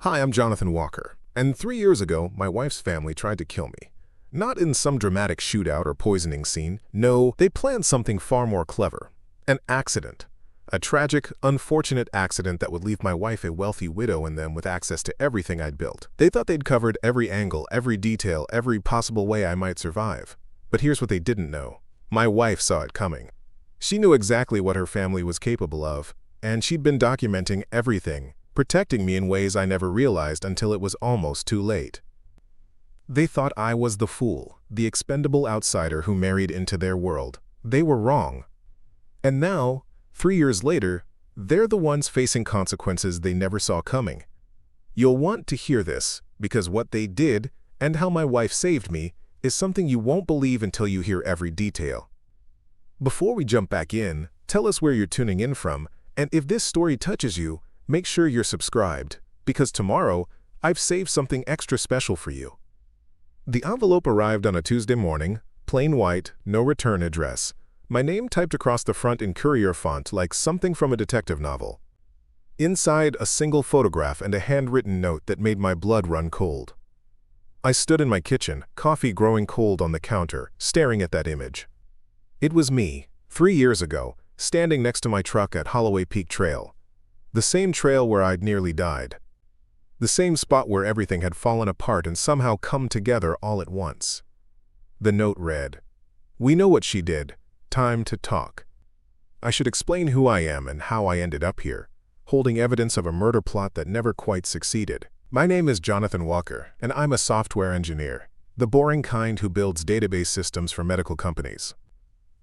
Hi, I'm Jonathan Walker, and 3 years ago, my wife's family tried to kill me. Not in some dramatic shootout or poisoning scene. No, they planned something far more clever. An accident. A tragic, unfortunate accident that would leave my wife a wealthy widow and them with access to everything I'd built. They thought they'd covered every angle, every detail, every possible way I might survive. But here's what they didn't know. My wife saw it coming. She knew exactly what her family was capable of, and she'd been documenting everything, protecting me in ways I never realized until it was almost too late. They thought I was the fool, the expendable outsider who married into their world. They were wrong. And now, 3 years later, they're the ones facing consequences they never saw coming. You'll want to hear this, because what they did, and how my wife saved me, is something you won't believe until you hear every detail. Before we jump back in, tell us where you're tuning in from, and if this story touches you, make sure you're subscribed, because tomorrow, I've saved something extra special for you. The envelope arrived on a Tuesday morning, plain white, no return address. My name typed across the front in courier font like something from a detective novel. Inside, a single photograph and a handwritten note that made my blood run cold. I stood in my kitchen, coffee growing cold on the counter, staring at that image. It was me, 3 years ago, standing next to my truck at Holloway Peak Trail. The same trail where I'd nearly died. The same spot where everything had fallen apart and somehow come together all at once. The note read, "We know what she did. Time to talk." I should explain who I am and how I ended up here, holding evidence of a murder plot that never quite succeeded. My name is Jonathan Walker, and I'm a software engineer, the boring kind who builds database systems for medical companies.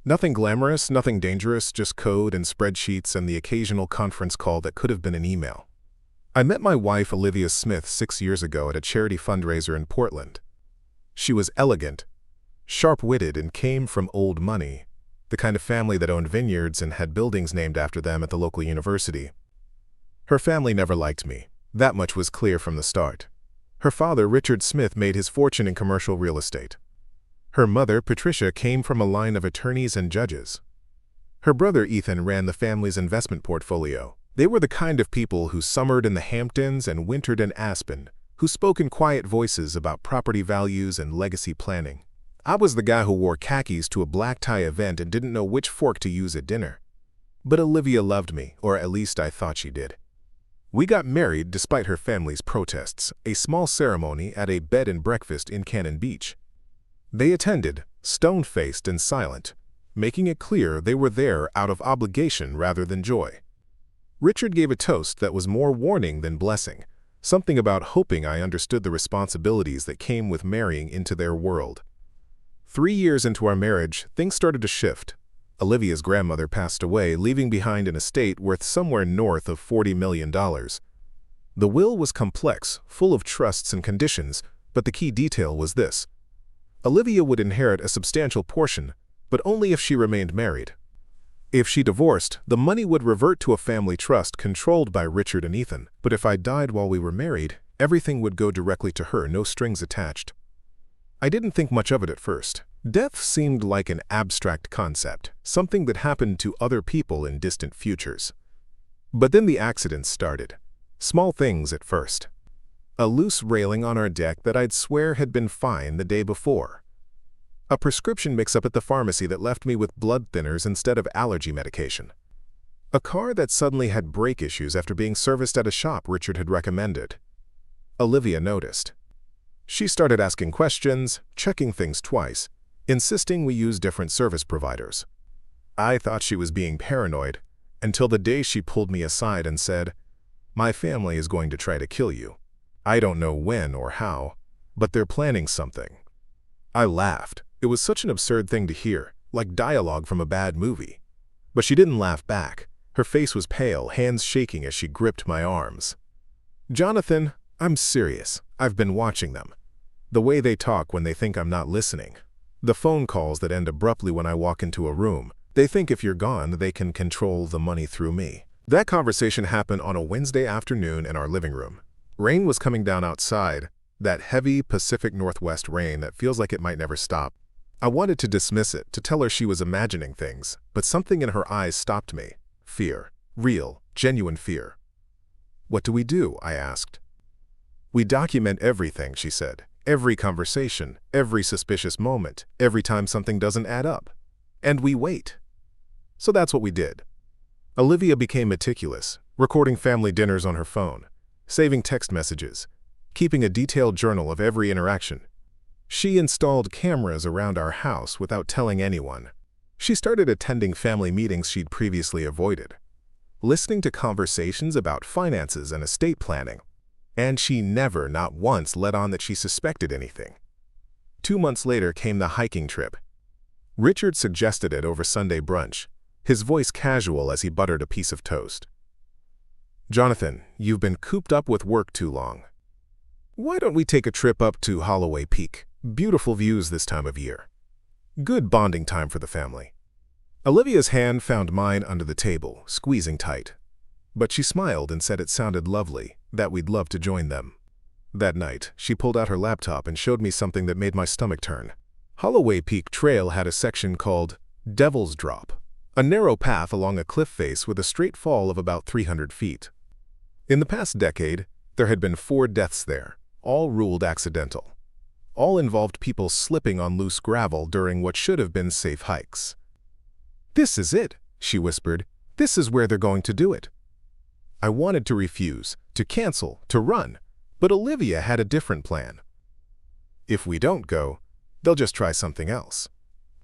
Nothing glamorous, nothing dangerous, just code and spreadsheets and the occasional conference call that could have been an email. I met my wife, Olivia Smith, 6 years ago at a charity fundraiser in Portland. She was elegant, sharp-witted, and came from old money, the kind of family that owned vineyards and had buildings named after them at the local university. Her family never liked me. That much was clear from the start. Her father, Richard Smith, made his fortune in commercial real estate. Her mother, Patricia, came from a line of attorneys and judges. Her brother, Ethan, ran the family's investment portfolio. They were the kind of people who summered in the Hamptons and wintered in Aspen, who spoke in quiet voices about property values and legacy planning. I was the guy who wore khakis to a black tie event and didn't know which fork to use at dinner. But Olivia loved me, or at least I thought she did. We got married despite her family's protests, a small ceremony at a bed and breakfast in Cannon Beach. They attended, stone-faced and silent, making it clear they were there out of obligation rather than joy. Richard gave a toast that was more warning than blessing, something about hoping I understood the responsibilities that came with marrying into their world. 3 years into our marriage, things started to shift. Olivia's grandmother passed away, leaving behind an estate worth somewhere north of $40 million. The will was complex, full of trusts and conditions, but the key detail was this. Olivia would inherit a substantial portion, but only if she remained married. If she divorced, the money would revert to a family trust controlled by Richard and Ethan. But if I died while we were married, everything would go directly to her, no strings attached. I didn't think much of it at first. Death seemed like an abstract concept, something that happened to other people in distant futures. But then the accidents started. Small things at first. A loose railing on our deck that I'd swear had been fine the day before. A prescription mix-up at the pharmacy that left me with blood thinners instead of allergy medication. A car that suddenly had brake issues after being serviced at a shop Richard had recommended. Olivia noticed. She started asking questions, checking things twice, insisting we use different service providers. I thought she was being paranoid, until the day she pulled me aside and said, "My family is going to try to kill you. I don't know when or how, but they're planning something." I laughed. It was such an absurd thing to hear, like dialogue from a bad movie. But she didn't laugh back. Her face was pale, hands shaking as she gripped my arms. "Jonathan, I'm serious. I've been watching them. The way they talk when they think I'm not listening. The phone calls that end abruptly when I walk into a room. They think if you're gone, they can control the money through me." That conversation happened on a Wednesday afternoon in our living room. Rain was coming down outside, that heavy Pacific Northwest rain that feels like it might never stop. I wanted to dismiss it, to tell her she was imagining things, but something in her eyes stopped me. Fear. Real, genuine fear. "What do we do?" I asked. We document everything, she said. Every conversation, every suspicious moment, every time something doesn't add up. And we wait. So that's what we did. Olivia became meticulous, recording family dinners on her phone, saving text messages, keeping a detailed journal of every interaction. She installed cameras around our house without telling anyone. She started attending family meetings she'd previously avoided, listening to conversations about finances and estate planning. And she never, not once, let on that she suspected anything. 2 months later came the hiking trip. Richard suggested it over Sunday brunch, his voice casual as he buttered a piece of toast. "Jonathan, you've been cooped up with work too long. Why don't we take a trip up to Holloway Peak? Beautiful views this time of year. Good bonding time for the family." Olivia's hand found mine under the table, squeezing tight. But she smiled and said it sounded lovely, that we'd love to join them. That night, she pulled out her laptop and showed me something that made my stomach turn. Holloway Peak Trail had a section called Devil's Drop, a narrow path along a cliff face with a straight fall of about 300 feet. In the past decade, there had been 4 deaths there, all ruled accidental. All involved people slipping on loose gravel during what should have been safe hikes. "This is it," she whispered. "This is where they're going to do it." I wanted to refuse, to cancel, to run, but Olivia had a different plan. "If we don't go, they'll just try something else.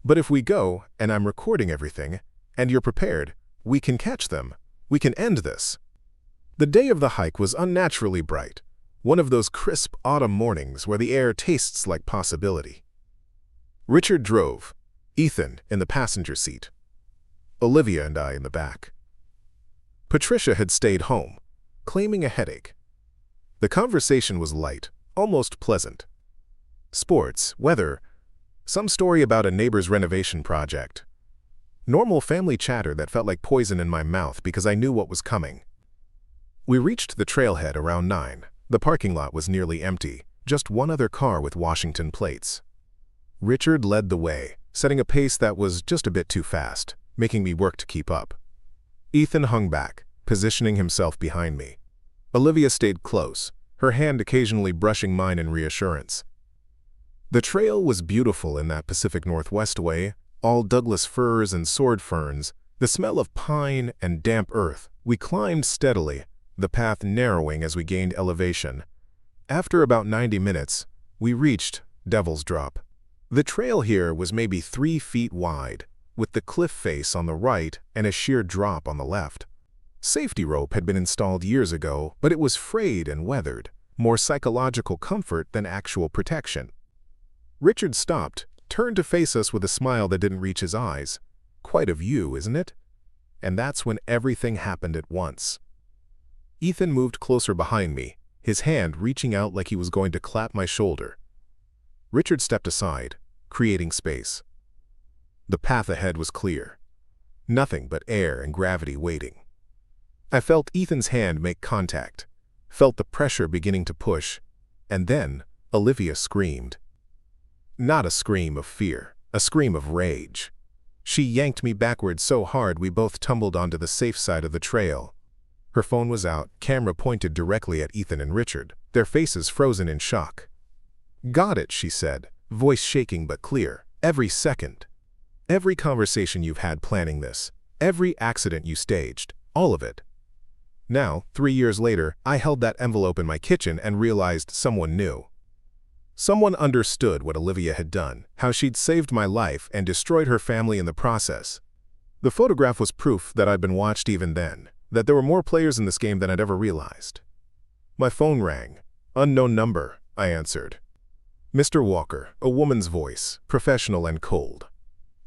But if we go, and I'm recording everything, and you're prepared, we can catch them. We can end this." The day of the hike was unnaturally bright, one of those crisp autumn mornings where the air tastes like possibility. Richard drove, Ethan in the passenger seat, Olivia and I in the back. Patricia had stayed home, claiming a headache. The conversation was light, almost pleasant. Sports, weather, some story about a neighbor's renovation project. Normal family chatter that felt like poison in my mouth because I knew what was coming. We reached the trailhead around 9. The parking lot was nearly empty, just one other car with Washington plates. Richard led the way, setting a pace that was just a bit too fast, making me work to keep up. Ethan hung back, positioning himself behind me. Olivia stayed close, her hand occasionally brushing mine in reassurance. The trail was beautiful in that Pacific Northwest way, all Douglas firs and sword ferns, the smell of pine and damp earth. We climbed steadily, the path narrowing as we gained elevation. After about 90 minutes, we reached Devil's Drop. The trail here was maybe 3 feet wide, with the cliff face on the right and a sheer drop on the left. Safety rope had been installed years ago, but it was frayed and weathered, more psychological comfort than actual protection. Richard stopped, turned to face us with a smile that didn't reach his eyes. "Quite a view, isn't it?" And that's when everything happened at once. Ethan moved closer behind me, his hand reaching out like he was going to clap my shoulder. Richard stepped aside, creating space. The path ahead was clear. Nothing but air and gravity waiting. I felt Ethan's hand make contact, felt the pressure beginning to push, and then Olivia screamed. Not a scream of fear, a scream of rage. She yanked me backward so hard we both tumbled onto the safe side of the trail. Her phone was out, camera pointed directly at Ethan and Richard, their faces frozen in shock. "Got it," she said, voice shaking but clear. "Every second. Every conversation you've had planning this, every accident you staged, all of it." Now, 3 years later, I held that envelope in my kitchen and realized someone knew. Someone understood what Olivia had done, how she'd saved my life and destroyed her family in the process. The photograph was proof that I'd been watched even then, that there were more players in this game than I'd ever realized. My phone rang. "Unknown number," I answered. "Mr. Walker," a woman's voice, professional and cold.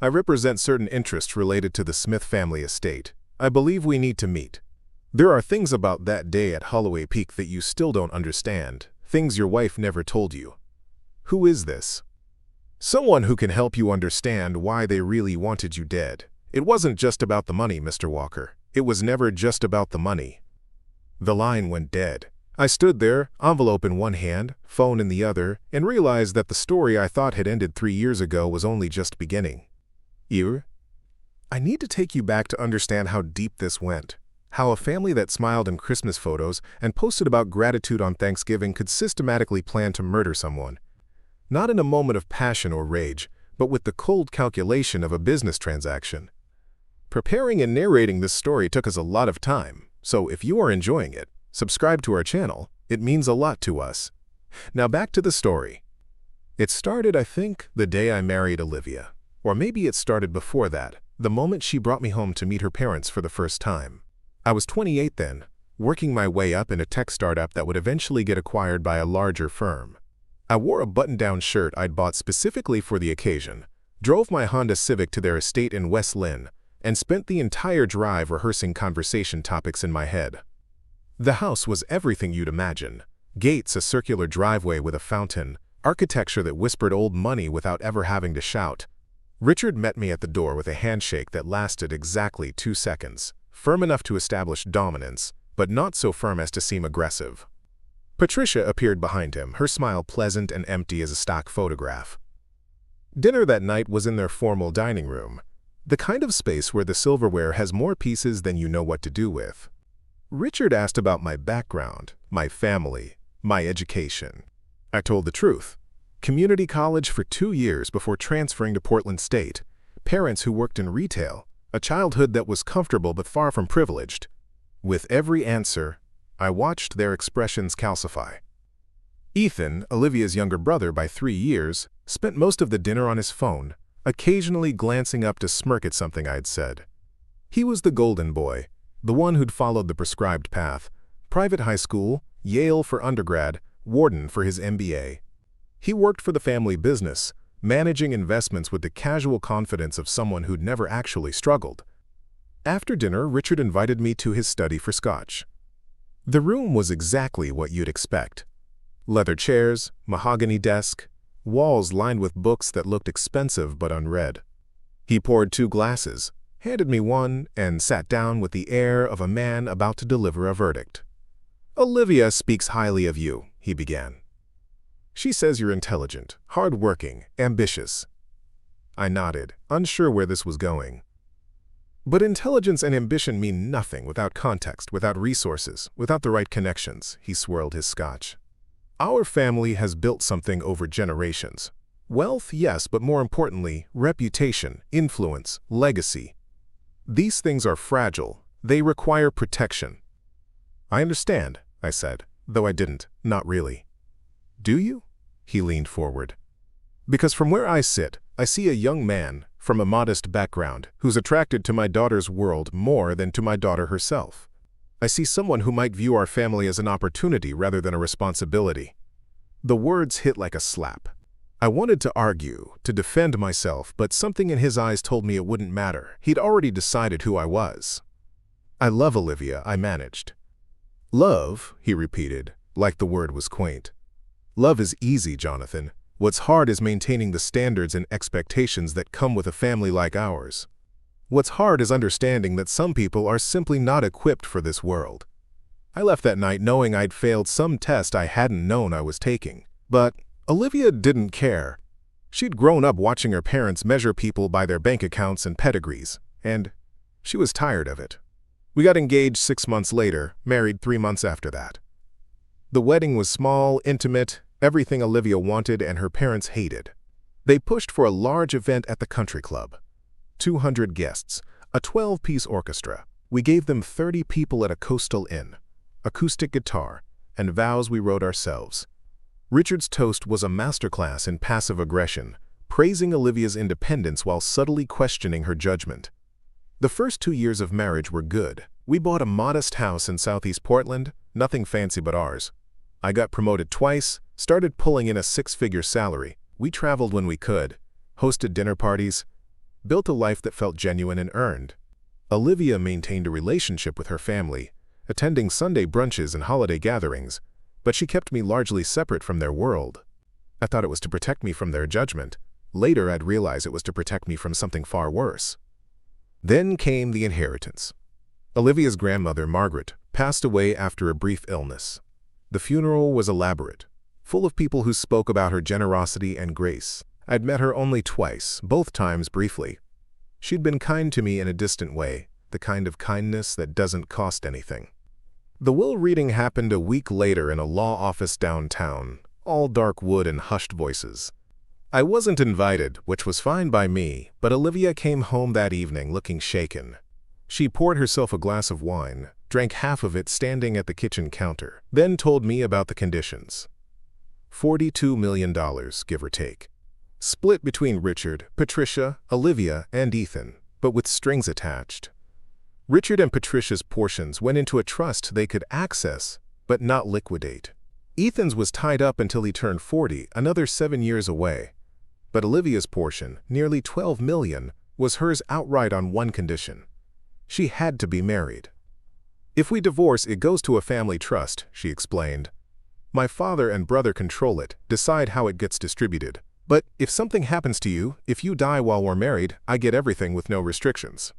"I represent certain interests related to the Smith family estate. I believe we need to meet. There are things about that day at Holloway Peak that you still don't understand, things your wife never told you." "Who is this?" "Someone who can help you understand why they really wanted you dead. It wasn't just about the money, Mr. Walker. It was never just about the money." The line went dead. I stood there, envelope in one hand, phone in the other, and realized that the story I thought had ended 3 years ago was only just beginning. "I need to take you back to understand how deep this went, How a family that smiled in Christmas photos and posted about gratitude on Thanksgiving could systematically plan to murder someone. Not in a moment of passion or rage, but with the cold calculation of a business transaction. Preparing and narrating this story took us a lot of time, so if you are enjoying it, subscribe to our channel. It means a lot to us. Now back to the story. It started, I think, the day I married Olivia. Or maybe it started before that, the moment she brought me home to meet her parents for the first time. I was 28 then, working my way up in a tech startup that would eventually get acquired by a larger firm. I wore a button-down shirt I'd bought specifically for the occasion, drove my Honda Civic to their estate in West Lynn, and spent the entire drive rehearsing conversation topics in my head. The house was everything you'd imagine. Gates, a circular driveway with a fountain, architecture that whispered old money without ever having to shout. Richard met me at the door with a handshake that lasted exactly 2 seconds, firm enough to establish dominance, but not so firm as to seem aggressive. Patricia appeared behind him, her smile pleasant and empty as a stock photograph. Dinner that night was in their formal dining room, the kind of space where the silverware has more pieces than you know what to do with. Richard asked about my background, my family, my education. I told the truth. Community college for 2 years before transferring to Portland State, parents who worked in retail, a childhood that was comfortable but far from privileged. With every answer, I watched their expressions calcify. Ethan, Olivia's younger brother by 3 years, spent most of the dinner on his phone, occasionally glancing up to smirk at something I'd said. He was the golden boy, the one who'd followed the prescribed path, private high school, Yale for undergrad, Wharton for his MBA. He worked for the family business, managing investments with the casual confidence of someone who'd never actually struggled. After dinner, Richard invited me to his study for scotch. The room was exactly what you'd expect. Leather chairs, mahogany desk, walls lined with books that looked expensive but unread. He poured 2 glasses, handed me one, and sat down with the air of a man about to deliver a verdict. "Olivia speaks highly of you," he began. "She says you're intelligent, hard-working, ambitious." I nodded, unsure where this was going. But intelligence and ambition mean nothing without context, without resources, without the right connections, he swirled his scotch. Our family has built something over generations. Wealth, yes, but more importantly, reputation, influence, legacy. These things are fragile. They require protection. "I understand," I said, though I didn't, not really. "Do you?" He leaned forward. "Because from where I sit, I see a young man, from a modest background, who's attracted to my daughter's world more than to my daughter herself. I see someone who might view our family as an opportunity rather than a responsibility." The words hit like a slap. I wanted to argue, to defend myself, but something in his eyes told me it wouldn't matter. He'd already decided who I was. "I love Olivia," I managed. "Love," he repeated, like the word was quaint. "Love is easy, Jonathan. What's hard is maintaining the standards and expectations that come with a family like ours. What's hard is understanding that some people are simply not equipped for this world." I left that night knowing I'd failed some test I hadn't known I was taking. But Olivia didn't care. She'd grown up watching her parents measure people by their bank accounts and pedigrees, and she was tired of it. We got engaged 6 months later, married 3 months after that. The wedding was small, intimate, everything Olivia wanted and her parents hated. They pushed for a large event at the country club. 200 guests, a 12-piece orchestra. We gave them 30 people at a coastal inn, acoustic guitar, and vows we wrote ourselves. Richard's toast was a masterclass in passive aggression, praising Olivia's independence while subtly questioning her judgment. The first 2 years of marriage were good. We bought a modest house in Southeast Portland, nothing fancy but ours. I got promoted twice, started pulling in a 6-figure salary. We traveled when we could, hosted dinner parties, built a life that felt genuine and earned. Olivia maintained a relationship with her family, attending Sunday brunches and holiday gatherings, but she kept me largely separate from their world. I thought it was to protect me from their judgment. Later, I'd realize it was to protect me from something far worse. Then came the inheritance. Olivia's grandmother, Margaret, passed away after a brief illness. The funeral was elaborate, full of people who spoke about her generosity and grace. I'd met her only twice, both times briefly. She'd been kind to me in a distant way, the kind of kindness that doesn't cost anything. The will reading happened a week later in a law office downtown, all dark wood and hushed voices. I wasn't invited, which was fine by me, but Olivia came home that evening looking shaken. She poured herself a glass of wine, drank half of it standing at the kitchen counter, then told me about the conditions. $42 million, give or take. Split between Richard, Patricia, Olivia, and Ethan, but with strings attached. Richard and Patricia's portions went into a trust they could access, but not liquidate. Ethan's was tied up until he turned 40, another 7 years away. But Olivia's portion, nearly $12 million, was hers outright on one condition. She had to be married. If we divorce, it goes to a family trust, she explained. My father and brother control it, decide how it gets distributed. But if something happens to you, if you die while we're married, I get everything with no restrictions.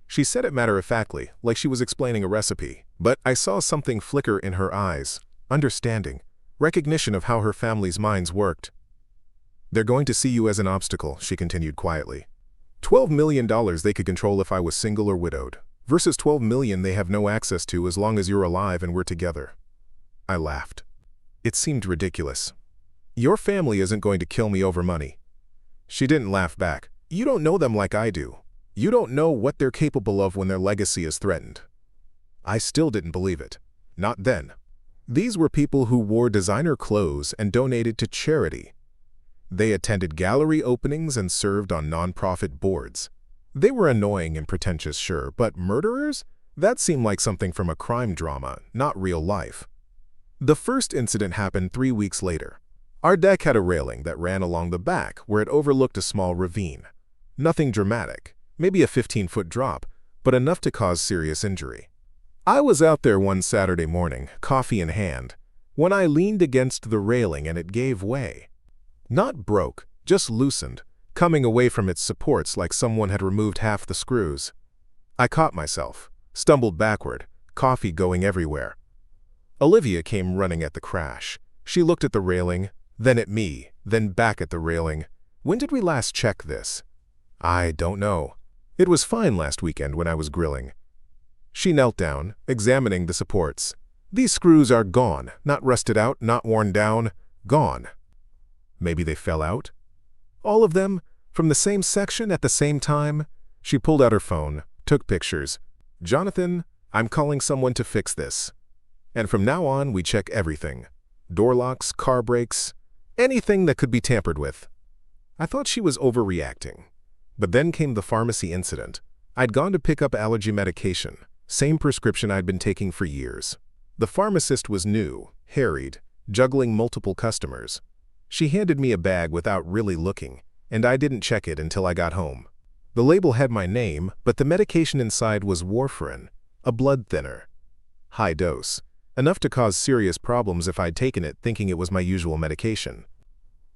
She said it matter-of-factly, like she was explaining a recipe, but I saw something flicker in her eyes, understanding, recognition of how her family's minds worked. They're going to see you as an obstacle, she continued quietly. $12 million they could control if I was single or widowed, versus $12 million they have no access to as long as you're alive and we're together. I laughed. It seemed ridiculous. Your family isn't going to kill me over money. She didn't laugh back. You don't know them like I do. You don't know what they're capable of when their legacy is threatened. I still didn't believe it. Not then. These were people who wore designer clothes and donated to charity. They attended gallery openings and served on nonprofit boards. They were annoying and pretentious, sure, but murderers? That seemed like something from a crime drama, not real life. The first incident happened 3 weeks later. Our deck had a railing that ran along the back where it overlooked a small ravine. Nothing dramatic, maybe a 15-foot drop, but enough to cause serious injury. I was out there one Saturday morning, coffee in hand, when I leaned against the railing and it gave way. Not broke, just loosened, coming away from its supports like someone had removed half the screws. I caught myself, stumbled backward, coffee going everywhere. Olivia came running at the crash. She looked at the railing, then at me, then back at the railing. When did we last check this? I don't know. It was fine last weekend when I was grilling. She knelt down, examining the supports. These screws are gone, not rusted out, not worn down, gone. Maybe they fell out? All of them? From the same section at the same time? She pulled out her phone, took pictures. Jonathan, I'm calling someone to fix this. And from now on, we check everything. Door locks, car brakes, anything that could be tampered with. I thought she was overreacting. But then came the pharmacy incident. I'd gone to pick up allergy medication, same prescription I'd been taking for years. The pharmacist was new, harried, juggling multiple customers. She handed me a bag without really looking, and I didn't check it until I got home. The label had my name, but the medication inside was warfarin, a blood thinner. High dose, enough to cause serious problems if I'd taken it thinking it was my usual medication.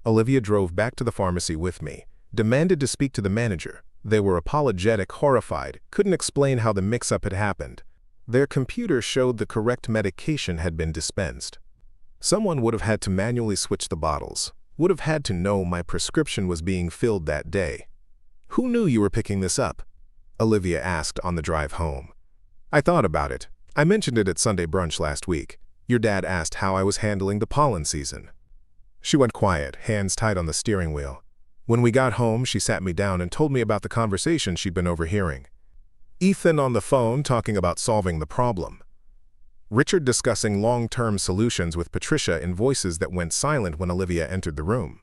Olivia drove back to the pharmacy with me, demanded to speak to the manager. They were apologetic, horrified, couldn't explain how the mix-up had happened. Their computer showed the correct medication had been dispensed. Someone would have had to manually switch the bottles, would have had to know my prescription was being filled that day. Who knew you were picking this up? Olivia asked on the drive home. I thought about it. I mentioned it at Sunday brunch last week. Your dad asked how I was handling the pollen season. She went quiet, hands tight on the steering wheel. When we got home, she sat me down and told me about the conversation she'd been overhearing. Ethan on the phone talking about solving the problem. Richard discussing long-term solutions with Patricia in voices that went silent when Olivia entered the room.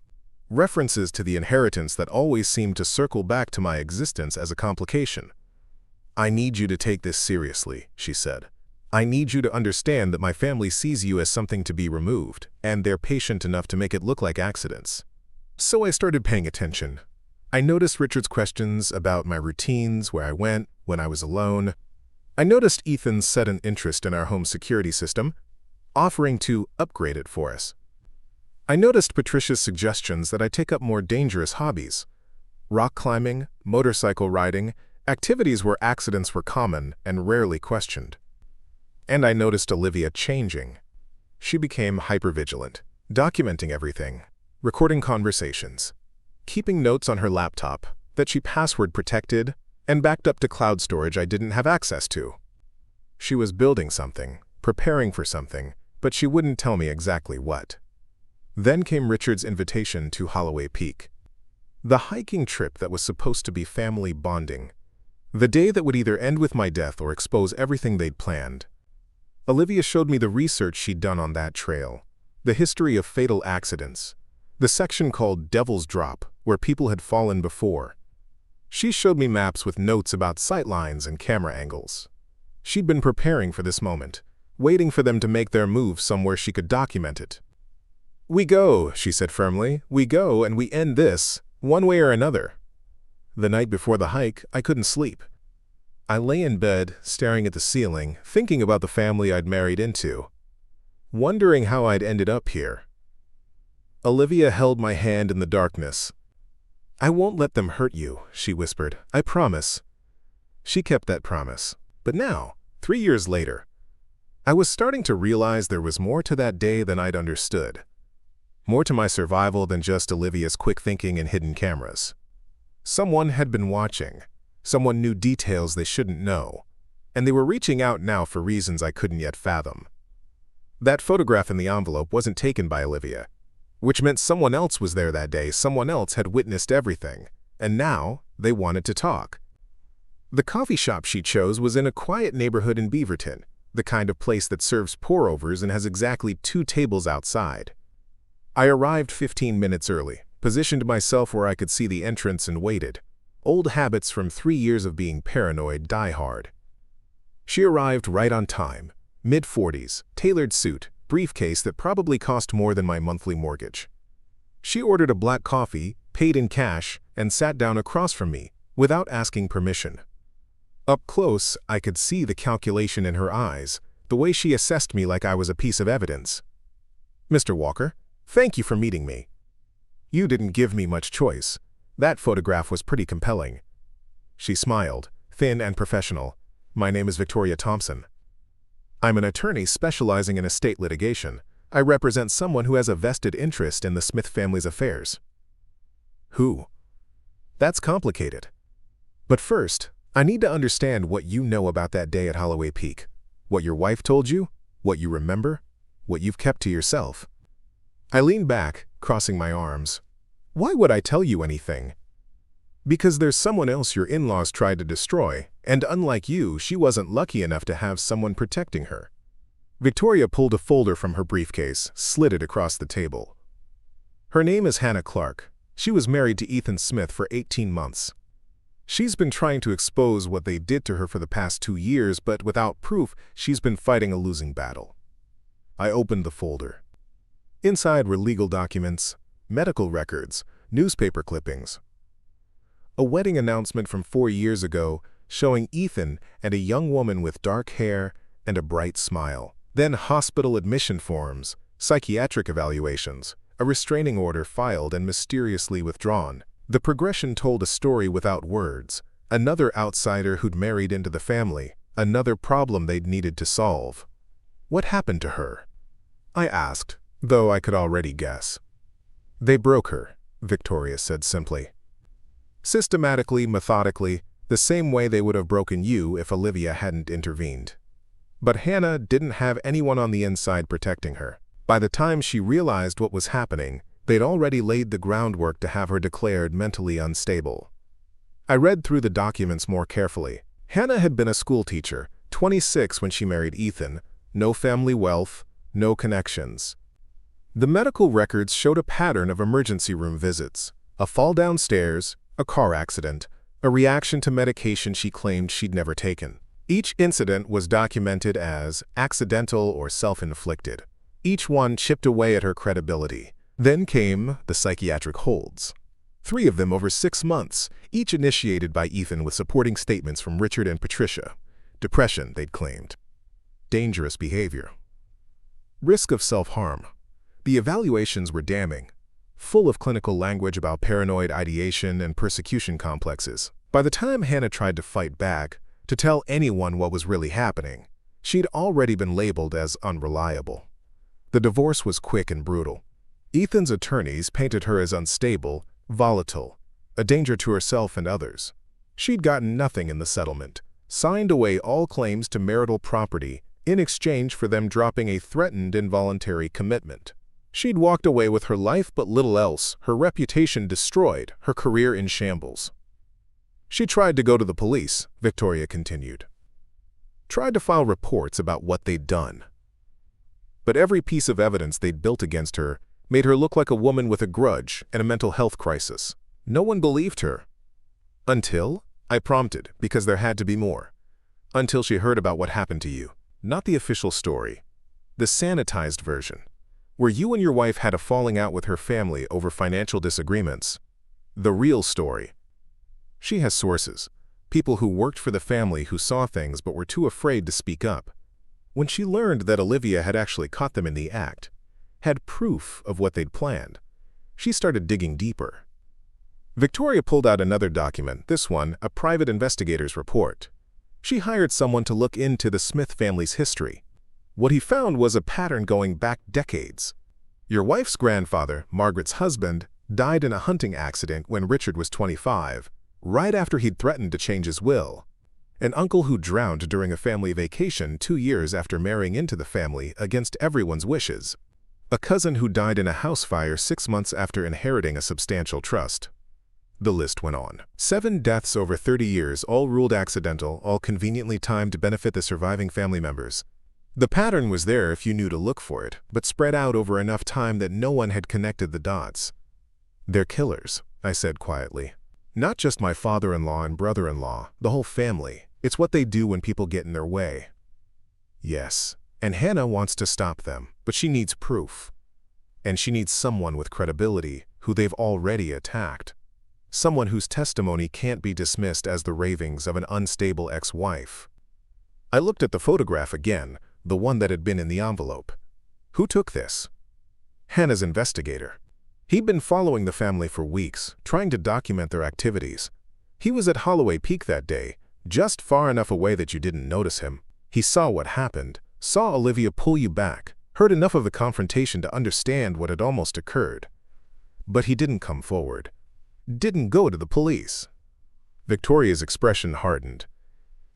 References to the inheritance that always seemed to circle back to my existence as a complication. I need you to take this seriously, she said. I need you to understand that my family sees you as something to be removed, and they're patient enough to make it look like accidents. So I started paying attention. I noticed Richard's questions about my routines, where I went, when I was alone. I noticed Ethan's sudden interest in our home security system, offering to upgrade it for us. I noticed Patricia's suggestions that I take up more dangerous hobbies. Rock climbing, motorcycle riding, activities where accidents were common and rarely questioned. And I noticed Olivia changing. She became hypervigilant, documenting everything, recording conversations, keeping notes on her laptop that she password protected, and backed up to cloud storage I didn't have access to. She was building something, preparing for something, but she wouldn't tell me exactly what. Then came Richard's invitation to Holloway Peak. The hiking trip that was supposed to be family bonding. The day that would either end with my death or expose everything they'd planned. Olivia showed me the research she'd done on that trail, the history of fatal accidents, the section called Devil's Drop, where people had fallen before. She showed me maps with notes about sightlines and camera angles. She'd been preparing for this moment, waiting for them to make their move somewhere she could document it. "We go," she said firmly. "We go and we end this, one way or another." The night before the hike, I couldn't sleep. I lay in bed, staring at the ceiling, thinking about the family I'd married into, wondering how I'd ended up here. Olivia held my hand in the darkness. "I won't let them hurt you," she whispered. "I promise." She kept that promise. But now, 3 years later, I was starting to realize there was more to that day than I'd understood. More to my survival than just Olivia's quick thinking and hidden cameras. Someone had been watching. Someone knew details they shouldn't know. And they were reaching out now for reasons I couldn't yet fathom. That photograph in the envelope wasn't taken by Olivia, which meant someone else was there that day, someone else had witnessed everything, and now they wanted to talk. The coffee shop she chose was in a quiet neighborhood in Beaverton, the kind of place that serves pour-overs and has exactly 2 tables outside. I arrived 15 minutes early, positioned myself where I could see the entrance and waited. Old habits from 3 years of being paranoid die hard. She arrived right on time, mid-40s, tailored suit, briefcase that probably cost more than my monthly mortgage. She ordered a black coffee, paid in cash, and sat down across from me, without asking permission. Up close, I could see the calculation in her eyes, the way she assessed me like I was a piece of evidence. "Mr. Walker, thank you for meeting me. You didn't give me much choice. That photograph was pretty compelling." She smiled, thin and professional. "My name is Victoria Thompson. I'm an attorney specializing in estate litigation. I represent someone who has a vested interest in the Smith family's affairs." "Who?" "That's complicated. But first, I need to understand what you know about that day at Holloway Peak. What your wife told you, what you remember, what you've kept to yourself." I leaned back, crossing my arms. "Why would I tell you anything?" "Because there's someone else your in-laws tried to destroy, and unlike you, she wasn't lucky enough to have someone protecting her." Victoria pulled a folder from her briefcase, slid it across the table. "Her name is Hannah Clark. She was married to Ethan Smith for 18 months. She's been trying to expose what they did to her for the past 2 years, but without proof, she's been fighting a losing battle." I opened the folder. Inside were legal documents, medical records, newspaper clippings. A wedding announcement from 4 years ago showing Ethan and a young woman with dark hair and a bright smile. Then hospital admission forms, psychiatric evaluations, a restraining order filed and mysteriously withdrawn. The progression told a story without words. Another outsider who'd married into the family, another problem they'd needed to solve. "What happened to her?" I asked, though I could already guess. "They broke her," Victoria said simply. "Systematically, methodically, the same way they would have broken you if Olivia hadn't intervened. But Hannah didn't have anyone on the inside protecting her. By the time she realized what was happening, they'd already laid the groundwork to have her declared mentally unstable." I read through the documents more carefully. Hannah had been a schoolteacher, 26 when she married Ethan, no family wealth, no connections. The medical records showed a pattern of emergency room visits, a fall downstairs, a car accident, a reaction to medication she claimed she'd never taken. Each incident was documented as accidental or self-inflicted. Each one chipped away at her credibility. Then came the psychiatric holds. 3 of them over 6 months, each initiated by Ethan with supporting statements from Richard and Patricia. Depression, they'd claimed. Dangerous behavior. Risk of self-harm. The evaluations were damning, full of clinical language about paranoid ideation and persecution complexes. By the time Hannah tried to fight back, to tell anyone what was really happening, she'd already been labeled as unreliable. The divorce was quick and brutal. Ethan's attorneys painted her as unstable, volatile, a danger to herself and others. She'd gotten nothing in the settlement, signed away all claims to marital property in exchange for them dropping a threatened involuntary commitment. She'd walked away with her life but little else, her reputation destroyed, her career in shambles. She tried to go to the police, Victoria continued. Tried to file reports about what they'd done. But every piece of evidence they'd built against her made her look like a woman with a grudge and a mental health crisis. No one believed her. Until, I prompted, because there had to be more. Until she heard about what happened to you. Not the official story. The sanitized version, where you and your wife had a falling out with her family over financial disagreements. The real story. She has sources, people who worked for the family who saw things but were too afraid to speak up. When she learned that Olivia had actually caught them in the act, had proof of what they'd planned, she started digging deeper. Victoria pulled out another document, this one a private investigator's report. She hired someone to look into the Smith family's history. What he found was a pattern going back decades. Your wife's grandfather, Margaret's husband, died in a hunting accident when Richard was 25, right after he'd threatened to change his will. An uncle who drowned during a family vacation 2 years after marrying into the family against everyone's wishes. A cousin who died in a house fire 6 months after inheriting a substantial trust. The list went on. 7 deaths over 30 years, all ruled accidental, all conveniently timed to benefit the surviving family members. The pattern was there if you knew to look for it, but spread out over enough time that no one had connected the dots. They're killers, I said quietly. Not just my father-in-law and brother-in-law, the whole family. It's what they do when people get in their way. Yes, and Hannah wants to stop them, but she needs proof. And she needs someone with credibility who they've already attacked. Someone whose testimony can't be dismissed as the ravings of an unstable ex-wife. I looked at the photograph again, the one that had been in the envelope. Who took this? Hannah's investigator. He'd been following the family for weeks, trying to document their activities. He was at Holloway Peak that day, just far enough away that you didn't notice him. He saw what happened, saw Olivia pull you back, heard enough of the confrontation to understand what had almost occurred. But he didn't come forward. Didn't go to the police. Victoria's expression hardened.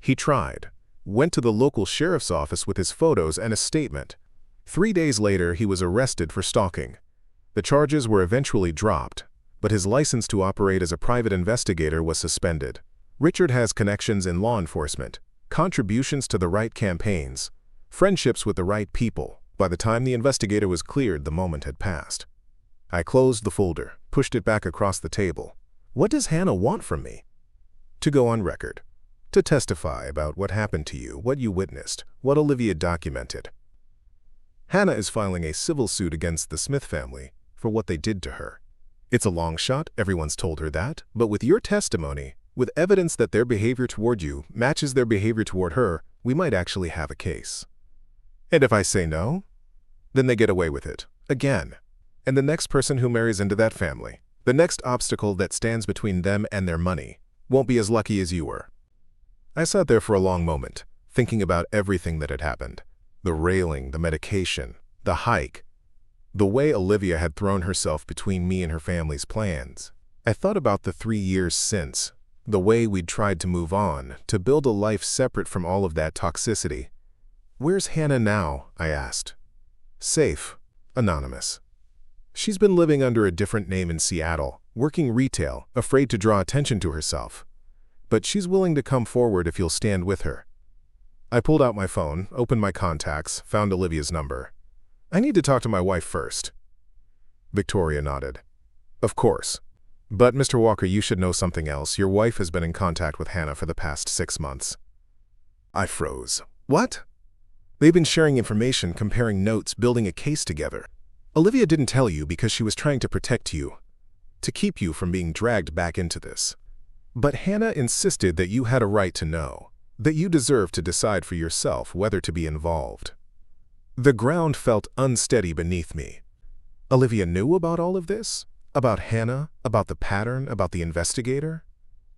He tried. Went to the local sheriff's office with his photos and a statement. 3 days later, he was arrested for stalking. The charges were eventually dropped, but his license to operate as a private investigator was suspended. Richard has connections in law enforcement, contributions to the right campaigns, friendships with the right people. By the time the investigator was cleared, the moment had passed. I closed the folder, pushed it back across the table. What does Hannah want from me? To go on record. To testify about what happened to you, what you witnessed, what Olivia documented. Hannah is filing a civil suit against the Smith family for what they did to her. It's a long shot, everyone's told her that, but with your testimony, with evidence that their behavior toward you matches their behavior toward her, we might actually have a case. And if I say no, then they get away with it, again. And the next person who marries into that family, the next obstacle that stands between them and their money, won't be as lucky as you were. I sat there for a long moment, thinking about everything that had happened. The railing, the medication, the hike, the way Olivia had thrown herself between me and her family's plans. I thought about the 3 years since, the way we'd tried to move on, to build a life separate from all of that toxicity. Where's Hannah now? I asked. Safe. Anonymous. She's been living under a different name in Seattle, working retail, afraid to draw attention to herself. But she's willing to come forward if you'll stand with her. I pulled out my phone, opened my contacts, found Olivia's number. I need to talk to my wife first. Victoria nodded. Of course. But, Mr. Walker, you should know something else. Your wife has been in contact with Hannah for the past 6 months. I froze. What? They've been sharing information, comparing notes, building a case together. Olivia didn't tell you because she was trying to protect you, to keep you from being dragged back into this. But Hannah insisted that you had a right to know, that you deserved to decide for yourself whether to be involved. The ground felt unsteady beneath me. Olivia knew about all of this? About Hannah? About the pattern? About the investigator?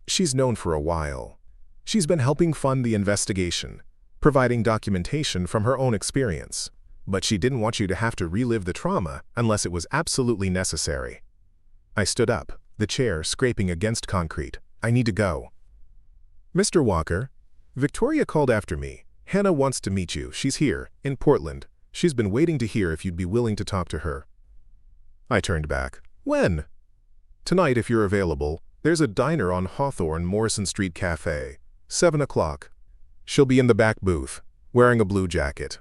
She's known for a while. She's been helping fund the investigation, providing documentation from her own experience. But she didn't want you to have to relive the trauma unless it was absolutely necessary. I stood up, the chair scraping against concrete. I need to go. Mr. Walker, Victoria called after me. Hannah wants to meet you. She's here, in Portland. She's been waiting to hear if you'd be willing to talk to her. I turned back. When? Tonight, if you're available. There's a diner on Hawthorne, Morrison Street Cafe. 7 o'clock. She'll be in the back booth, wearing a blue jacket.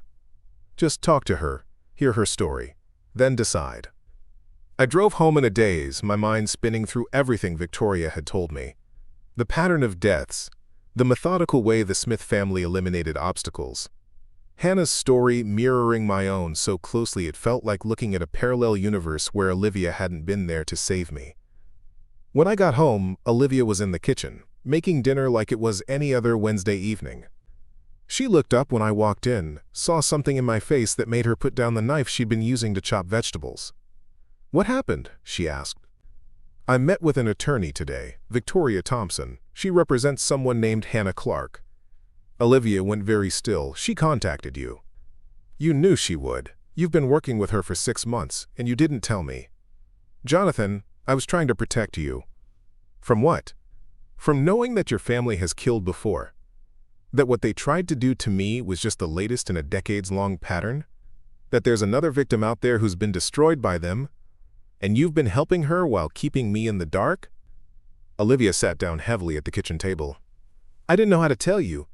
Just talk to her, hear her story, then decide. I drove home in a daze, my mind spinning through everything Victoria had told me. The pattern of deaths, the methodical way the Smith family eliminated obstacles. Hannah's story mirroring my own so closely it felt like looking at a parallel universe where Olivia hadn't been there to save me. When I got home, Olivia was in the kitchen, making dinner like it was any other Wednesday evening. She looked up when I walked in, saw something in my face that made her put down the knife she'd been using to chop vegetables. What happened? She asked. I met with an attorney today, Victoria Thompson. She represents someone named Hannah Clark. Olivia went very still. She contacted you. You knew she would. You've been working with her for 6 months, and you didn't tell me. Jonathan, I was trying to protect you. From what? From knowing that your family has killed before. That what they tried to do to me was just the latest in a decades-long pattern? That there's another victim out there who's been destroyed by them? And you've been helping her while keeping me in the dark? Olivia sat down heavily at the kitchen table. I didn't know how to tell you.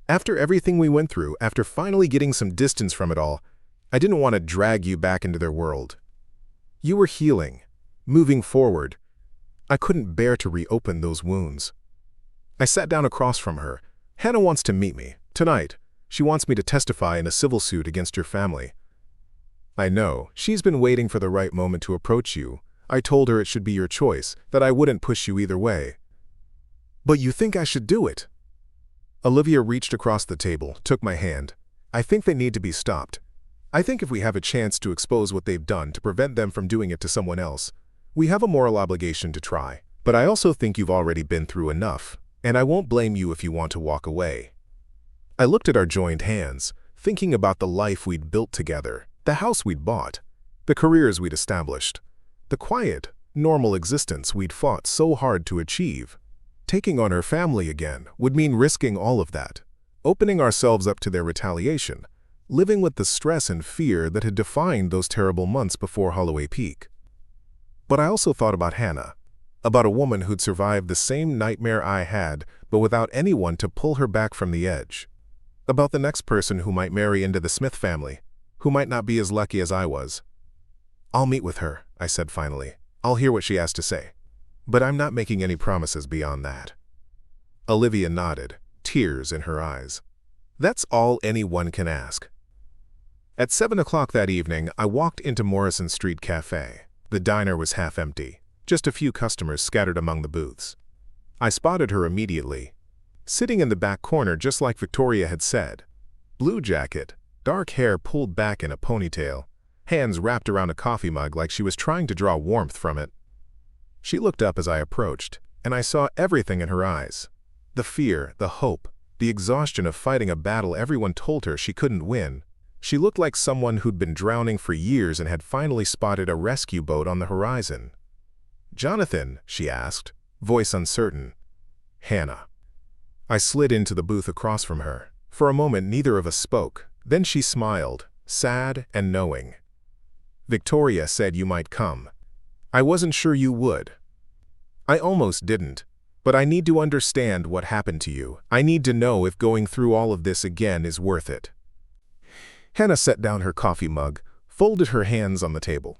After everything we went through, after finally getting some distance from it all, I didn't want to drag you back into their world. You were healing, moving forward. I couldn't bear to reopen those wounds. I sat down across from her. Hannah wants to meet me, tonight. She wants me to testify in a civil suit against your family. I know, she's been waiting for the right moment to approach you. I told her it should be your choice, that I wouldn't push you either way. But you think I should do it? Olivia reached across the table, took my hand. I think they need to be stopped. I think if we have a chance to expose what they've done to prevent them from doing it to someone else, we have a moral obligation to try. But I also think you've already been through enough, and I won't blame you if you want to walk away. I looked at our joined hands, thinking about the life we'd built together, the house we'd bought, the careers we'd established, the quiet, normal existence we'd fought so hard to achieve. Taking on her family again would mean risking all of that, opening ourselves up to their retaliation, living with the stress and fear that had defined those terrible months before Holloway Peak. But I also thought about Hannah, about a woman who'd survived the same nightmare I had, but without anyone to pull her back from the edge. About the next person who might marry into the Smith family, who might not be as lucky as I was. I'll meet with her, I said finally. I'll hear what she has to say. But I'm not making any promises beyond that. Olivia nodded, tears in her eyes. That's all anyone can ask. At 7 o'clock that evening, I walked into Morrison Street Cafe. The diner was half empty, just a few customers scattered among the booths. I spotted her immediately, sitting in the back corner just like Victoria had said. Blue jacket, dark hair pulled back in a ponytail, hands wrapped around a coffee mug like she was trying to draw warmth from it. She looked up as I approached, and I saw everything in her eyes. The fear, the hope, the exhaustion of fighting a battle everyone told her she couldn't win. She looked like someone who'd been drowning for years and had finally spotted a rescue boat on the horizon. Jonathan, she asked, voice uncertain. Hannah. I slid into the booth across from her. For a moment, neither of us spoke. Then she smiled, sad and knowing. Victoria said you might come. I wasn't sure you would. I almost didn't. But I need to understand what happened to you. I need to know if going through all of this again is worth it. Hannah set down her coffee mug, folded her hands on the table.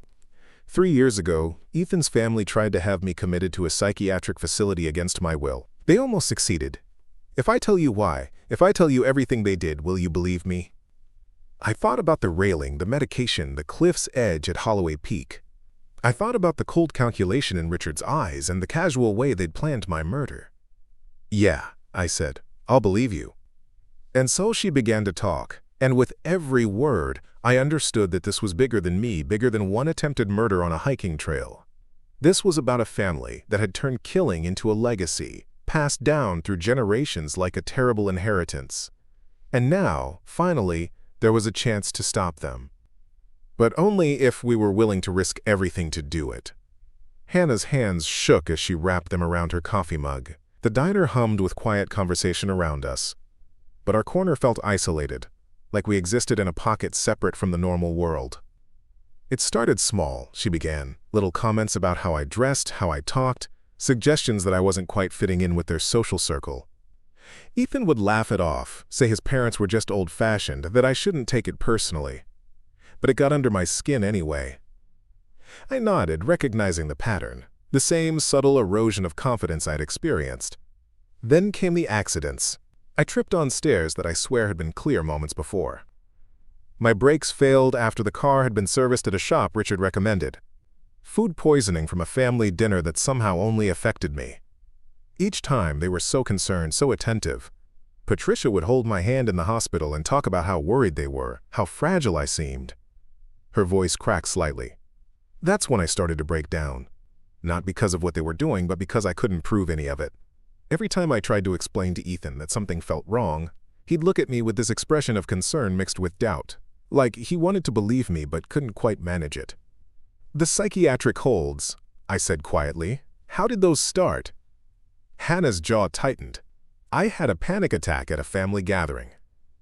3 years ago, Ethan's family tried to have me committed to a psychiatric facility against my will. They almost succeeded. If I tell you why, if I tell you everything they did, will you believe me? I thought about the railing, the medication, the cliff's edge at Holloway Peak. I thought about the cold calculation in Richard's eyes and the casual way they'd planned my murder. Yeah, I said, I'll believe you. And so she began to talk, and with every word, I understood that this was bigger than me, bigger than one attempted murder on a hiking trail. This was about a family that had turned killing into a legacy, passed down through generations like a terrible inheritance. And now, finally, there was a chance to stop them. But only if we were willing to risk everything to do it. Hannah's hands shook as she wrapped them around her coffee mug. The diner hummed with quiet conversation around us, but our corner felt isolated, like we existed in a pocket separate from the normal world. It started small, she began. Little comments about how I dressed, how I talked, suggestions that I wasn't quite fitting in with their social circle. Ethan would laugh it off, say his parents were just old-fashioned, that I shouldn't take it personally. But it got under my skin anyway. I nodded, recognizing the pattern, the same subtle erosion of confidence I'd experienced. Then came the accidents. I tripped on stairs that I swear had been clear moments before. My brakes failed after the car had been serviced at a shop Richard recommended. Food poisoning from a family dinner that somehow only affected me. Each time they were so concerned, so attentive. Patricia would hold my hand in the hospital and talk about how worried they were, how fragile I seemed. Her voice cracked slightly. That's when I started to break down. Not because of what they were doing, but because I couldn't prove any of it. Every time I tried to explain to Ethan that something felt wrong, he'd look at me with this expression of concern mixed with doubt, like he wanted to believe me but couldn't quite manage it. The psychiatric holds, I said quietly. How did those start? Hannah's jaw tightened. I had a panic attack at a family gathering.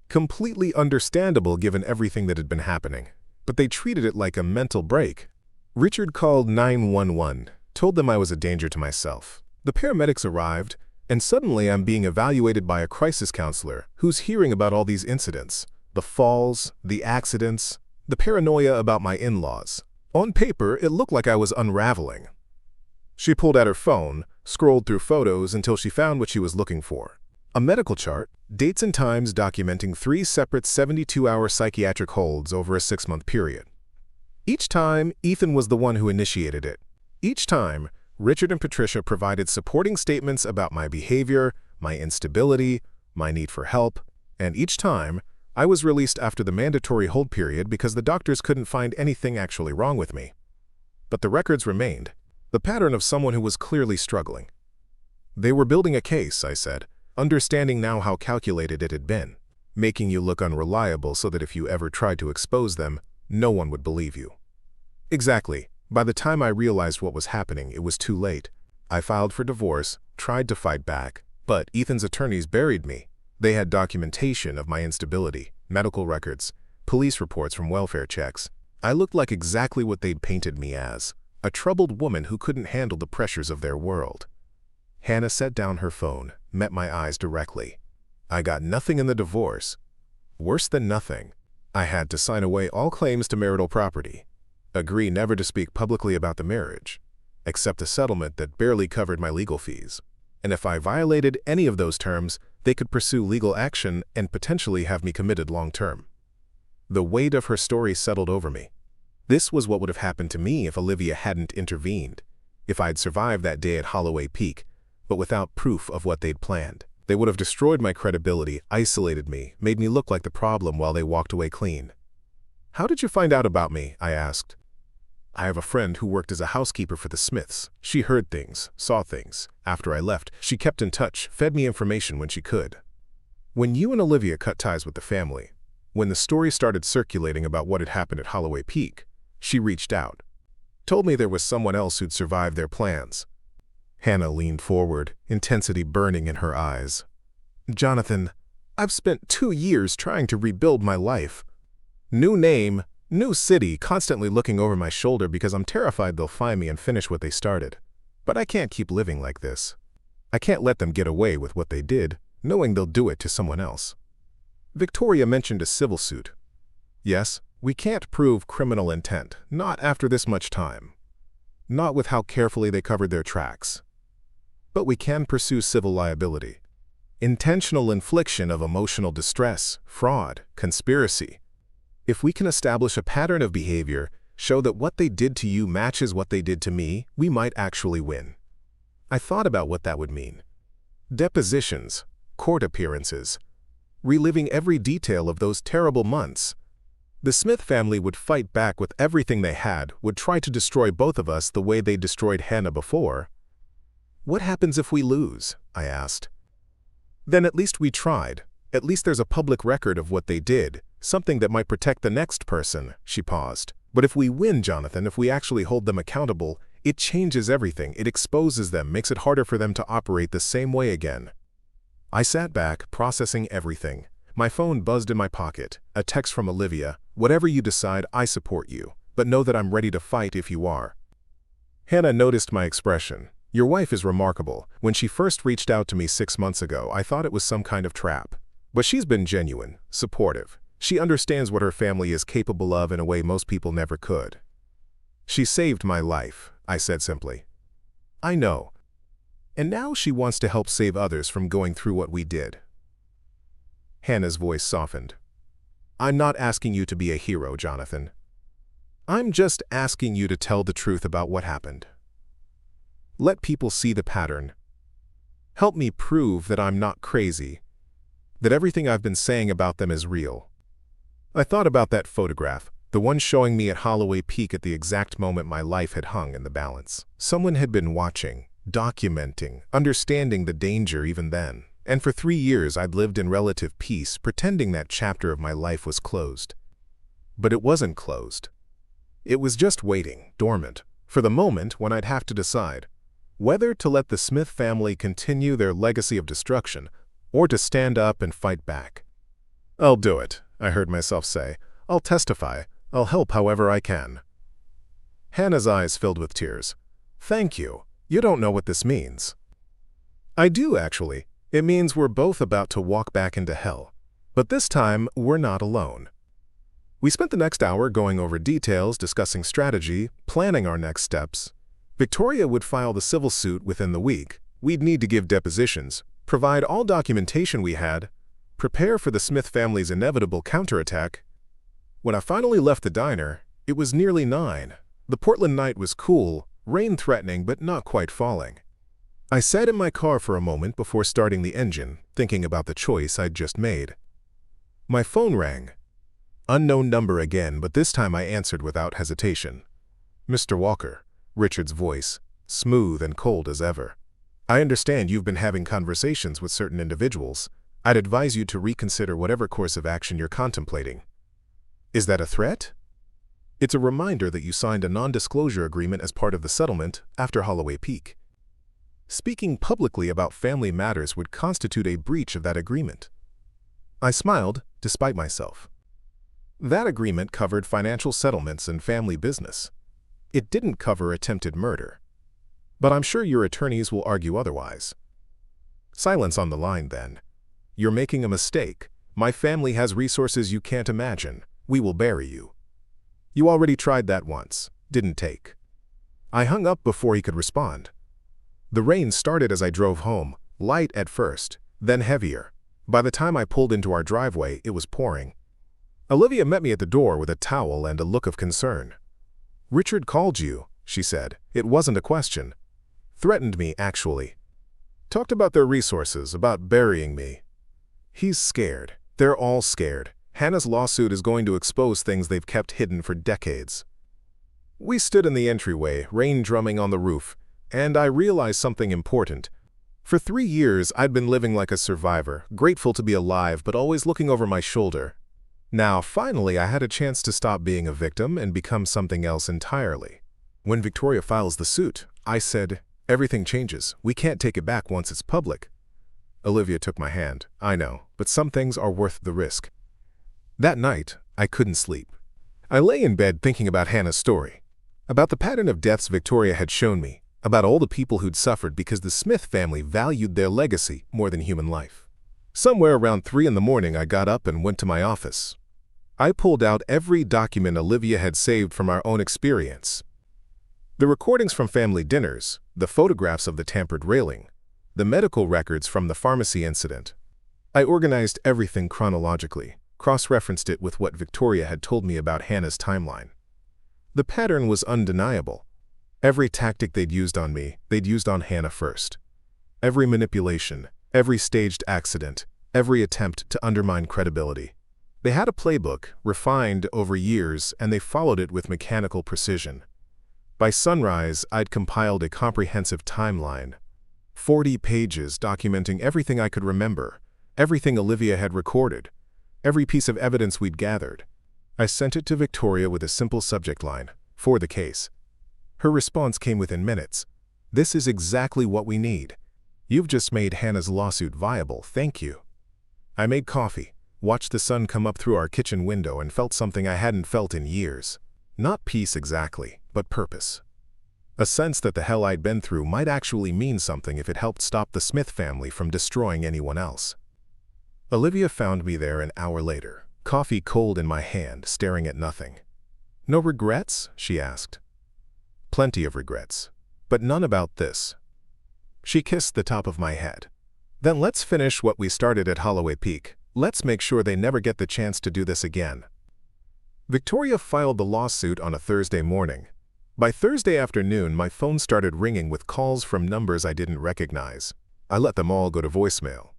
Completely understandable given everything that had been happening, but they treated it like a mental break. Richard called 911, told them I was a danger to myself. The paramedics arrived, and suddenly I'm being evaluated by a crisis counselor who's hearing about all these incidents, the falls, the accidents, the paranoia about my in-laws. On paper, it looked like I was unraveling. She pulled out her phone, scrolled through photos until she found what she was looking for. A medical chart, dates and times documenting 3 separate 72-hour psychiatric holds over a 6-month period. Each time, Ethan was the one who initiated it. Each time, Richard and Patricia provided supporting statements about my behavior, my instability, my need for help, and each time, I was released after the mandatory hold period because the doctors couldn't find anything actually wrong with me. But the records remained, the pattern of someone who was clearly struggling. They were building a case, I said, understanding now how calculated it had been, making you look unreliable so that if you ever tried to expose them, no one would believe you. Exactly. By the time I realized what was happening, it was too late. I filed for divorce, tried to fight back, but Ethan's attorneys buried me. They had documentation of my instability, medical records, police reports from welfare checks. I looked like exactly what they'd painted me as, a troubled woman who couldn't handle the pressures of their world. Hannah set down her phone, met my eyes directly. I got nothing in the divorce. Worse than nothing. I had to sign away all claims to marital property, agree never to speak publicly about the marriage, accept a settlement that barely covered my legal fees. And if I violated any of those terms, they could pursue legal action and potentially have me committed long-term. The weight of her story settled over me. This was what would have happened to me if Olivia hadn't intervened, if I'd survived that day at Holloway Peak, but without proof of what they'd planned. They would have destroyed my credibility, isolated me, made me look like the problem while they walked away clean. How did you find out about me? I asked. I have a friend who worked as a housekeeper for the Smiths. She heard things, saw things. After I left, she kept in touch, fed me information when she could. When you and Olivia cut ties with the family, when the story started circulating about what had happened at Holloway Peak, she reached out, told me there was someone else who'd survived their plans. Hannah leaned forward, intensity burning in her eyes. Jonathan, I've spent 2 years trying to rebuild my life. New name, new city, constantly looking over my shoulder because I'm terrified they'll find me and finish what they started. But I can't keep living like this. I can't let them get away with what they did, knowing they'll do it to someone else. Victoria mentioned a civil suit. Yes, we can't prove criminal intent, not after this much time. Not with how carefully they covered their tracks. But we can pursue civil liability. Intentional infliction of emotional distress, fraud, conspiracy. If we can establish a pattern of behavior, show that what they did to you matches what they did to me, we might actually win. I thought about what that would mean. Depositions, court appearances, reliving every detail of those terrible months. The Smith family would fight back with everything they had, would try to destroy both of us the way they destroyed Hannah before. What happens if we lose? I asked. Then at least we tried. At least there's a public record of what they did, something that might protect the next person, she paused. But if we win, Jonathan, if we actually hold them accountable, It changes everything. It exposes them, makes it harder for them to operate the same way again. I sat back, processing everything. My phone buzzed in my pocket. A text from Olivia. "Whatever you decide, I support you. But know that I'm ready to fight if you are." Hannah noticed my expression. "Your wife is remarkable. When she first reached out to me 6 months ago, I thought it was some kind of trap. But she's been genuine, supportive. She understands what her family is capable of in a way most people never could." "She saved my life," I said simply. "I know. And now she wants to help save others from going through what we did." Hannah's voice softened. "I'm not asking you to be a hero, Jonathan. I'm just asking you to tell the truth about what happened. Let people see the pattern. Help me prove that I'm not crazy, that everything I've been saying about them is real." I thought about that photograph, the one showing me at Holloway Peak at the exact moment my life had hung in the balance. Someone had been watching, documenting, understanding the danger even then. And for 3 years I'd lived in relative peace, pretending that chapter of my life was closed. But it wasn't closed. It was just waiting, dormant, for the moment when I'd have to decide whether to let the Smith family continue their legacy of destruction or to stand up and fight back. "I'll do it," I heard myself say. "I'll testify. I'll help however I can." Hannah's eyes filled with tears. "Thank you. You don't know what this means." "I do, actually. It means we're both about to walk back into hell. But this time, we're not alone." We spent the next hour going over details, discussing strategy, planning our next steps. Victoria would file the civil suit within the week. We'd need to give depositions, provide all documentation we had, prepare for the Smith family's inevitable counterattack. When I finally left the diner, it was nearly 9. The Portland night was cool, rain threatening but not quite falling. I sat in my car for a moment before starting the engine, thinking about the choice I'd just made. My phone rang. Unknown number again, but this time I answered without hesitation. "Mr. Walker," Richard's voice, smooth and cold as ever. "I understand you've been having conversations with certain individuals. I'd advise you to reconsider whatever course of action you're contemplating." "Is that a threat?" "It's a reminder that you signed a non-disclosure agreement as part of the settlement after Holloway Peak. Speaking publicly about family matters would constitute a breach of that agreement." I smiled, despite myself. That agreement covered financial settlements and family business. It didn't cover attempted murder. But I'm sure your attorneys will argue otherwise. Silence on the line, then. "You're making a mistake. My family has resources you can't imagine. We will bury you." "You already tried that once. Didn't take." I hung up before he could respond. The rain started as I drove home, light at first, then heavier. By the time I pulled into our driveway, it was pouring. Olivia met me at the door with a towel and a look of concern. "Richard called you," she said. "It wasn't a question. Threatened me, actually. Talked about their resources, about burying me. He's scared. They're all scared. Hannah's lawsuit is going to expose things they've kept hidden for decades." We stood in the entryway, rain drumming on the roof, and I realized something important. For 3 years, I'd been living like a survivor, grateful to be alive but always looking over my shoulder. Now, finally, I had a chance to stop being a victim and become something else entirely. When Victoria files the suit, I said, "Everything changes. We can't take it back once it's public." Olivia took my hand. "I know, but some things are worth the risk." That night, I couldn't sleep. I lay in bed thinking about Hannah's story, about the pattern of deaths Victoria had shown me, about all the people who'd suffered because the Smith family valued their legacy more than human life. Somewhere around 3 in the morning, I got up and went to my office. I pulled out every document Olivia had saved from our own experience. The recordings from family dinners, the photographs of the tampered railing, the medical records from the pharmacy incident. I organized everything chronologically, cross-referenced it with what Victoria had told me about Hannah's timeline. The pattern was undeniable. Every tactic they'd used on me, they'd used on Hannah first. Every manipulation, every staged accident, every attempt to undermine credibility. They had a playbook, refined over years, and they followed it with mechanical precision. By sunrise, I'd compiled a comprehensive timeline. 40 pages documenting everything I could remember, everything Olivia had recorded, every piece of evidence we'd gathered. I sent it to Victoria with a simple subject line, "For the case." Her response came within minutes. "This is exactly what we need. You've just made Hannah's lawsuit viable, thank you." I made coffee, watched the sun come up through our kitchen window, and felt something I hadn't felt in years. Not peace exactly, but purpose. A sense that the hell I'd been through might actually mean something if it helped stop the Smith family from destroying anyone else. Olivia found me there an hour later, coffee cold in my hand, staring at nothing. "No regrets?" she asked. "Plenty of regrets, but none about this." She kissed the top of my head. "Then let's finish what we started at Holloway Peak. Let's make sure they never get the chance to do this again." Victoria filed the lawsuit on a Thursday morning. By Thursday afternoon, my phone started ringing with calls from numbers I didn't recognize. I let them all go to voicemail.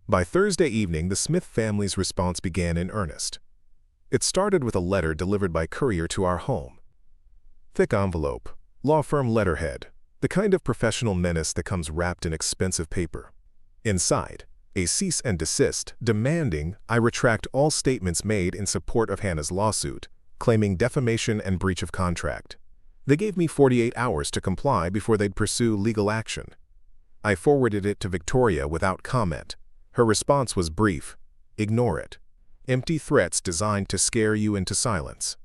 By Thursday evening, the Smith family's response began in earnest. It started with a letter delivered by courier to our home. Thick envelope, law firm letterhead, the kind of professional menace that comes wrapped in expensive paper. Inside, a cease and desist demanding I retract all statements made in support of Hannah's lawsuit, claiming defamation and breach of contract. They gave me 48 hours to comply before they'd pursue legal action. I forwarded it to Victoria without comment. Her response was brief: "Ignore it. Empty threats designed to scare you into silence."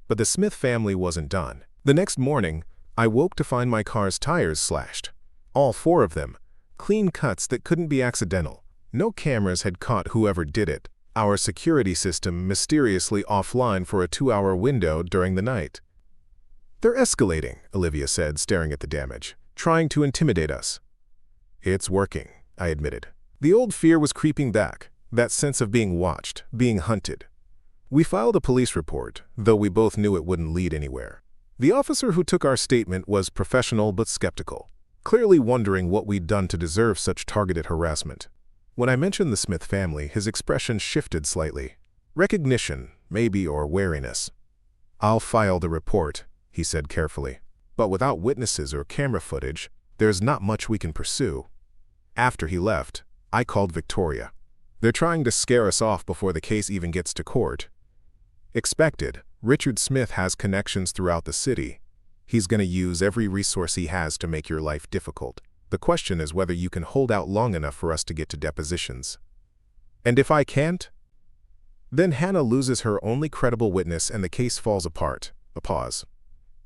But the Smith family wasn't done. The next morning, I woke to find my car's tires slashed. All 4 of them. Clean cuts that couldn't be accidental. No cameras had caught whoever did it. Our security system mysteriously offline for a 2-hour window during the night. "They're escalating," Olivia said, staring at the damage, "trying to intimidate us." "It's working," I admitted. The old fear was creeping back, that sense of being watched, being hunted. We filed a police report, though we both knew it wouldn't lead anywhere. The officer who took our statement was professional but skeptical, clearly wondering what we'd done to deserve such targeted harassment. When I mentioned the Smith family, his expression shifted slightly. Recognition, maybe, or wariness. "I'll file the report," he said carefully. "But without witnesses or camera footage, there's not much we can pursue." After he left, I called Victoria. "They're trying to scare us off before the case even gets to court." Expected, Richard Smith has connections throughout the city. He's going to use every resource he has to make your life difficult. The question is whether you can hold out long enough for us to get to depositions. "And if I can't?" "Then Hannah loses her only credible witness and the case falls apart." A pause.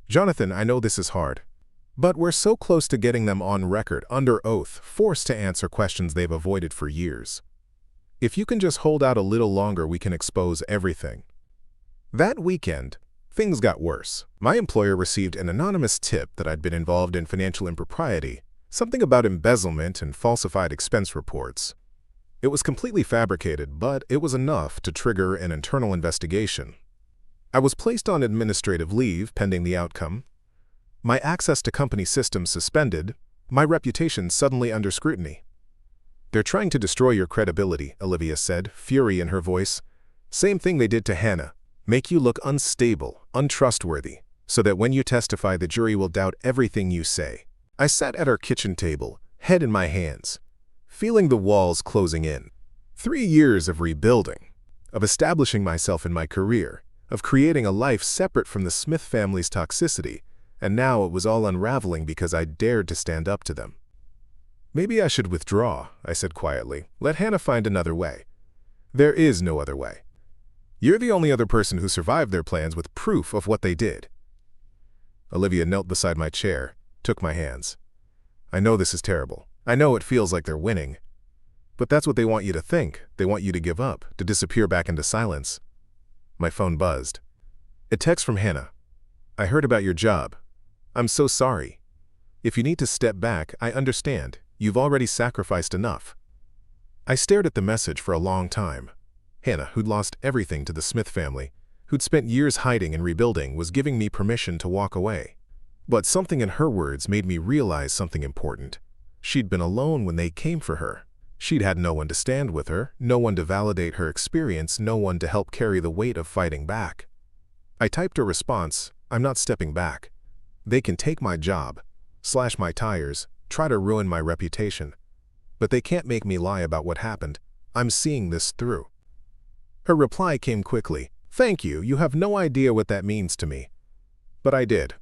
"Jonathan, I know this is hard. But we're so close to getting them on record, under oath, forced to answer questions they've avoided for years. If you can just hold out a little longer, we can expose everything." That weekend, things got worse. My employer received an anonymous tip that I'd been involved in financial impropriety, something about embezzlement and falsified expense reports. It was completely fabricated, but it was enough to trigger an internal investigation. I was placed on administrative leave pending the outcome. My access to company systems suspended, my reputation suddenly under scrutiny. "They're trying to destroy your credibility," Olivia said, fury in her voice. "Same thing they did to Hannah. Make you look unstable, untrustworthy, so that when you testify, the jury will doubt everything you say." I sat at our kitchen table, head in my hands, feeling the walls closing in. 3 years of rebuilding, of establishing myself in my career, of creating a life separate from the Smith family's toxicity, and now it was all unraveling because I dared to stand up to them. "Maybe I should withdraw," I said quietly. "Let Hannah find another way." "There is no other way. You're the only other person who survived their plans with proof of what they did." Olivia knelt beside my chair, took my hands. "I know this is terrible. I know it feels like they're winning. But that's what they want you to think. They want you to give up, to disappear back into silence." My phone buzzed. A text from Hannah. "I heard about your job. I'm so sorry. If you need to step back, I understand. You've already sacrificed enough." I stared at the message for a long time. Hannah, who'd lost everything to the Smith family, who'd spent years hiding and rebuilding, was giving me permission to walk away. But something in her words made me realize something important. She'd been alone when they came for her. She'd had no one to stand with her, no one to validate her experience, no one to help carry the weight of fighting back. I typed a response: "I'm not stepping back. They can take my job, slash my tires, try to ruin my reputation. But they can't make me lie about what happened. I'm seeing this through." Her reply came quickly. "Thank you, you have no idea what that means to me." But I did.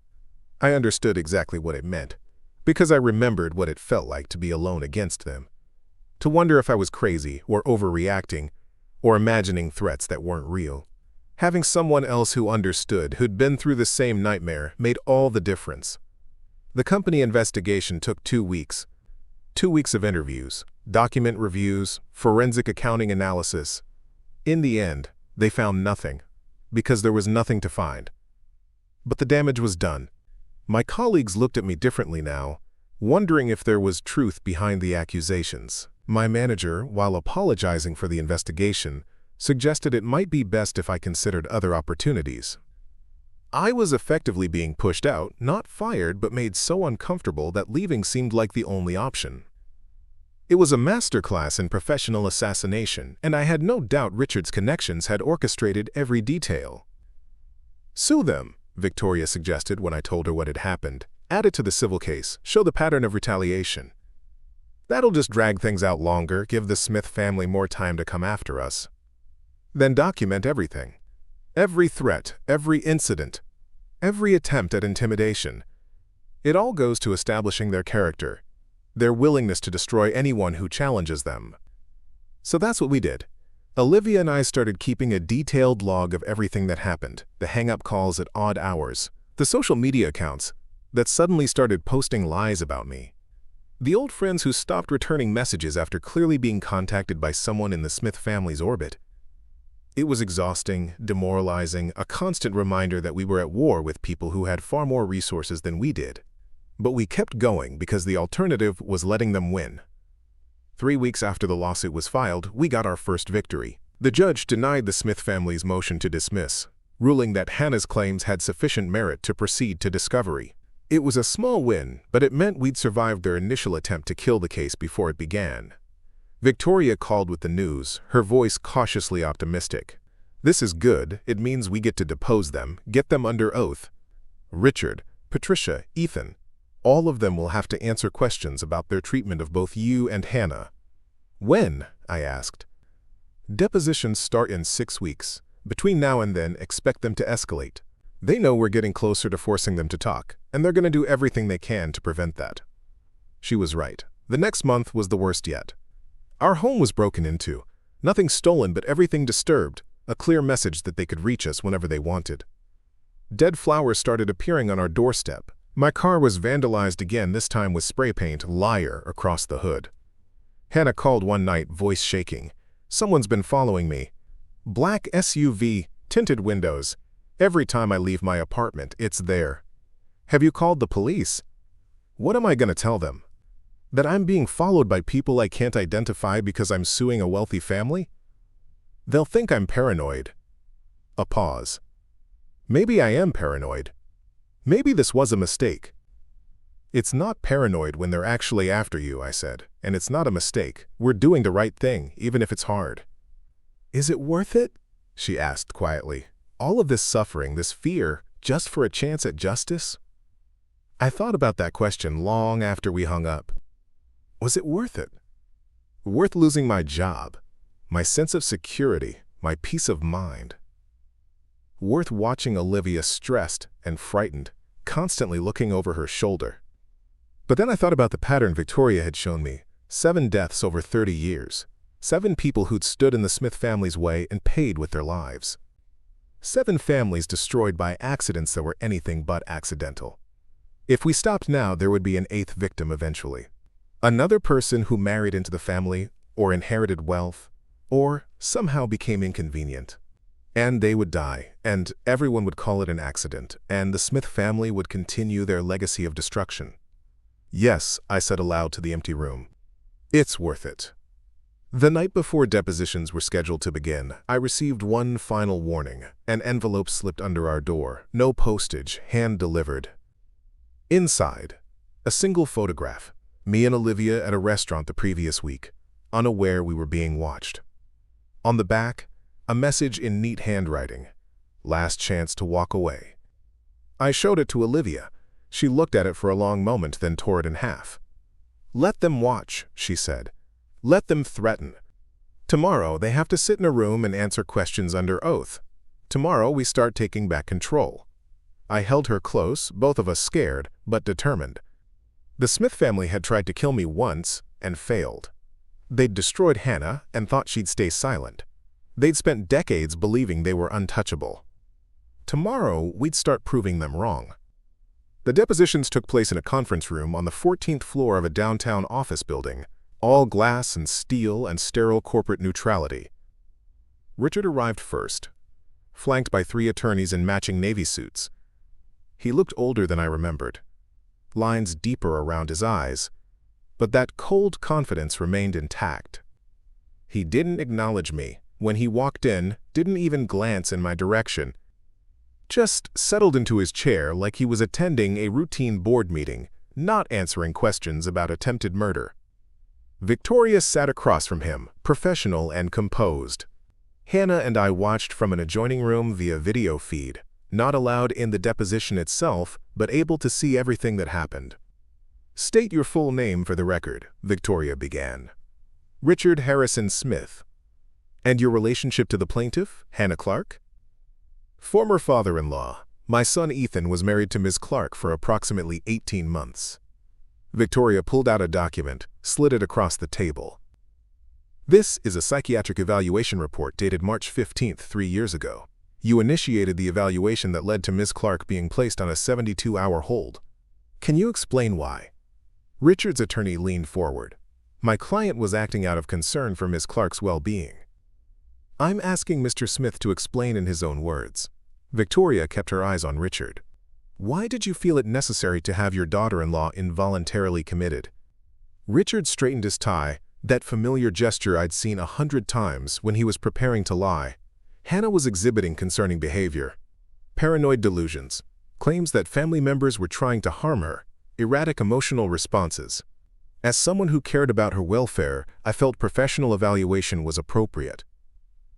I understood exactly what it meant, because I remembered what it felt like to be alone against them. To wonder if I was crazy or overreacting or imagining threats that weren't real. Having someone else who understood, who'd been through the same nightmare, made all the difference. The company investigation took 2 weeks. 2 weeks of interviews, document reviews, forensic accounting analysis. In the end, they found nothing, because there was nothing to find. But the damage was done. My colleagues looked at me differently now, wondering if there was truth behind the accusations. My manager, while apologizing for the investigation, suggested it might be best if I considered other opportunities. I was effectively being pushed out, not fired, but made so uncomfortable that leaving seemed like the only option. It was a masterclass in professional assassination, and I had no doubt Richard's connections had orchestrated every detail. Sue them, Victoria suggested when I told her what had happened. Add it to the civil case, show the pattern of retaliation. That'll just drag things out longer, give the Smith family more time to come after us. Then document everything. Every threat, every incident, every attempt at intimidation. It all goes to establishing their character, their willingness to destroy anyone who challenges them. So that's what we did. Olivia and I started keeping a detailed log of everything that happened, the hang-up calls at odd hours, the social media accounts that suddenly started posting lies about me, the old friends who stopped returning messages after clearly being contacted by someone in the Smith family's orbit. It was exhausting, demoralizing, a constant reminder that we were at war with people who had far more resources than we did. But we kept going because the alternative was letting them win. 3 weeks after the lawsuit was filed, we got our first victory. The judge denied the Smith family's motion to dismiss, ruling that Hannah's claims had sufficient merit to proceed to discovery. It was a small win, but it meant we'd survived their initial attempt to kill the case before it began. Victoria called with the news, her voice cautiously optimistic. This is good. It means we get to depose them, get them under oath. Richard, Patricia, Ethan, all of them will have to answer questions about their treatment of both you and Hannah. When? I asked. Depositions start in 6 weeks. Between now and then, expect them to escalate. They know we're getting closer to forcing them to talk, and they're going to do everything they can to prevent that. She was right. The next month was the worst yet. Our home was broken into. Nothing stolen, but everything disturbed, a clear message that they could reach us whenever they wanted. Dead flowers started appearing on our doorstep. My car was vandalized again, this time with spray paint "Liar" across the hood. Hannah called one night, voice shaking. Someone's been following me. Black SUV, tinted windows. Every time I leave my apartment, it's there. Have you called the police? What am I going to tell them? That I'm being followed by people I can't identify because I'm suing a wealthy family? They'll think I'm paranoid. A pause. Maybe I am paranoid. Maybe this was a mistake. It's not paranoid when they're actually after you, I said, and it's not a mistake. We're doing the right thing, even if it's hard. Is it worth it? She asked quietly. All of this suffering, this fear, just for a chance at justice? I thought about that question long after we hung up. Was it worth it? Worth losing my job, my sense of security, my peace of mind? Worth watching Olivia stressed and frightened, constantly looking over her shoulder? But then I thought about the pattern Victoria had shown me. 7 deaths over 30 years. 7 people who'd stood in the Smith family's way and paid with their lives. 7 families destroyed by accidents that were anything but accidental. If we stopped now, there would be an 8th victim eventually. Another person who married into the family, or inherited wealth, or somehow became inconvenient. And they would die, and everyone would call it an accident, and the Smith family would continue their legacy of destruction. Yes, I said aloud to the empty room. It's worth it. The night before depositions were scheduled to begin, I received one final warning. An envelope slipped under our door, no postage, hand-delivered. Inside, a single photograph, me and Olivia at a restaurant the previous week, unaware we were being watched. On the back, a message in neat handwriting, last chance to walk away. I showed it to Olivia. She looked at it for a long moment, then tore it in half. Let them watch, she said. Let them threaten. Tomorrow they have to sit in a room and answer questions under oath. Tomorrow we start taking back control. I held her close, both of us scared, but determined. The Smith family had tried to kill me once and failed. They'd destroyed Hannah and thought she'd stay silent. They'd spent decades believing they were untouchable. Tomorrow, we'd start proving them wrong. The depositions took place in a conference room on the 14th floor of a downtown office building, all glass and steel and sterile corporate neutrality. Richard arrived first, flanked by 3 attorneys in matching Navy suits. He looked older than I remembered, lines deeper around his eyes, but that cold confidence remained intact. He didn't acknowledge me. When he walked in, didn't even glance in my direction. Just settled into his chair like he was attending a routine board meeting, not answering questions about attempted murder. Victoria sat across from him, professional and composed. Hannah and I watched from an adjoining room via video feed, not allowed in the deposition itself, but able to see everything that happened. "State your full name for the record," Victoria began. "Richard Harrison Smith. And your relationship to the plaintiff, Hannah Clark?" "Former father-in-law. My son Ethan was married to Ms. Clark for approximately 18 months. Victoria pulled out a document, slid it across the table. "This is a psychiatric evaluation report dated March 15th, 3 years ago. You initiated the evaluation that led to Ms. Clark being placed on a 72-hour hold. Can you explain why?" Richard's attorney leaned forward. "My client was acting out of concern for Ms. Clark's well-being." "I'm asking Mr. Smith to explain in his own words." Victoria kept her eyes on Richard. "Why did you feel it necessary to have your daughter-in-law involuntarily committed?" Richard straightened his tie, that familiar gesture I'd seen 100 times when he was preparing to lie. Hannah was exhibiting concerning behavior. Paranoid delusions, claims that family members were trying to harm her, erratic emotional responses. As someone who cared about her welfare, I felt professional evaluation was appropriate.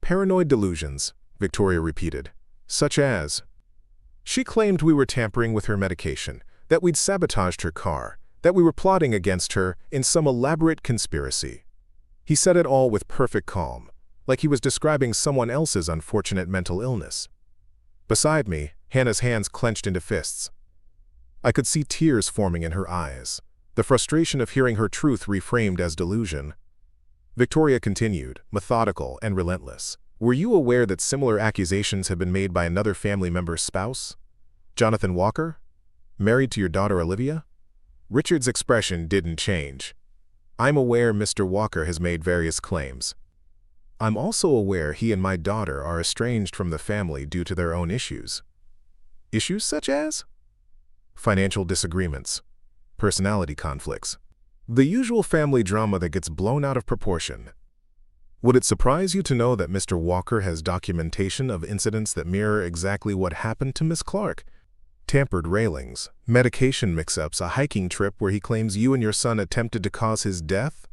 "Paranoid delusions," Victoria repeated, "such as..." She claimed we were tampering with her medication, that we'd sabotaged her car, that we were plotting against her in some elaborate conspiracy. He said it all with perfect calm, like he was describing someone else's unfortunate mental illness. Beside me, Hannah's hands clenched into fists. I could see tears forming in her eyes, the frustration of hearing her truth reframed as delusion. Victoria continued, methodical and relentless. "Were you aware that similar accusations had been made by another family member's spouse? Jonathan Walker? Married to your daughter Olivia?" Richard's expression didn't change. "I'm aware Mr. Walker has made various claims. I'm also aware he and my daughter are estranged from the family due to their own issues." "Issues such as?" "Financial disagreements, personality conflicts. The usual family drama that gets blown out of proportion." "Would it surprise you to know that Mr. Walker has documentation of incidents that mirror exactly what happened to Miss Clark? Tampered railings, medication mix-ups, a hiking trip where he claims you and your son attempted to cause his death?"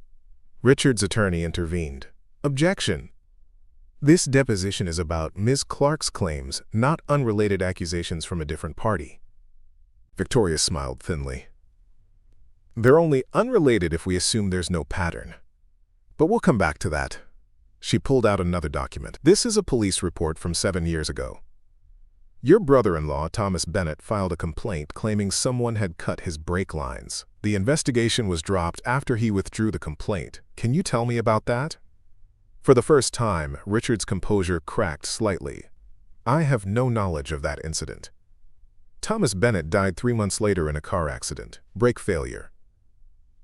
Richard's attorney intervened. "Objection. This deposition is about Ms. Clark's claims, not unrelated accusations from a different party." Victoria smiled thinly. "They're only unrelated if we assume there's no pattern. But we'll come back to that." She pulled out another document. "This is a police report from 7 years ago. Your brother-in-law, Thomas Bennett, filed a complaint claiming someone had cut his brake lines. The investigation was dropped after he withdrew the complaint. Can you tell me about that?" For the first time, Richard's composure cracked slightly. "I have no knowledge of that incident. Thomas Bennett died 3 months later in a car accident, brake failure.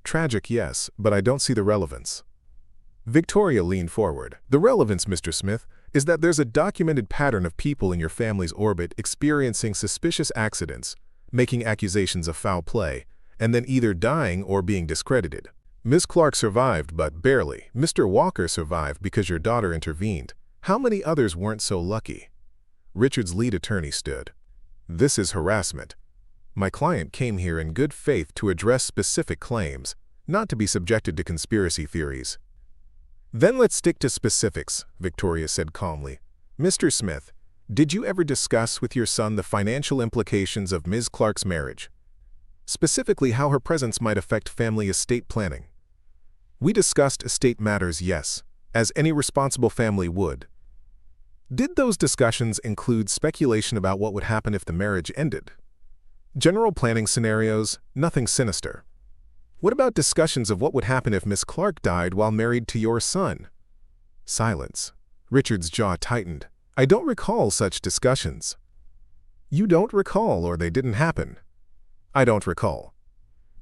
Tragic, yes, but I don't see the relevance." Victoria leaned forward. "The relevance, Mr. Smith, is that there's a documented pattern of people in your family's orbit experiencing suspicious accidents, making accusations of foul play, and then either dying or being discredited. Miss Clark survived, but barely. Mr. Walker survived because your daughter intervened. How many others weren't so lucky?" Richard's lead attorney stood. "This is harassment. My client came here in good faith to address specific claims, not to be subjected to conspiracy theories." "Then let's stick to specifics," Victoria said calmly. "Mr. Smith, did you ever discuss with your son the financial implications of Ms. Clark's marriage? Specifically how her presence might affect family estate planning?" "We discussed estate matters, yes, as any responsible family would." Did those discussions include speculation about what would happen if the marriage ended? General planning scenarios, nothing sinister. What about discussions of what would happen if Miss Clark died while married to your son? Silence. Richard's jaw tightened. I don't recall such discussions. You don't recall, or they didn't happen? I don't recall.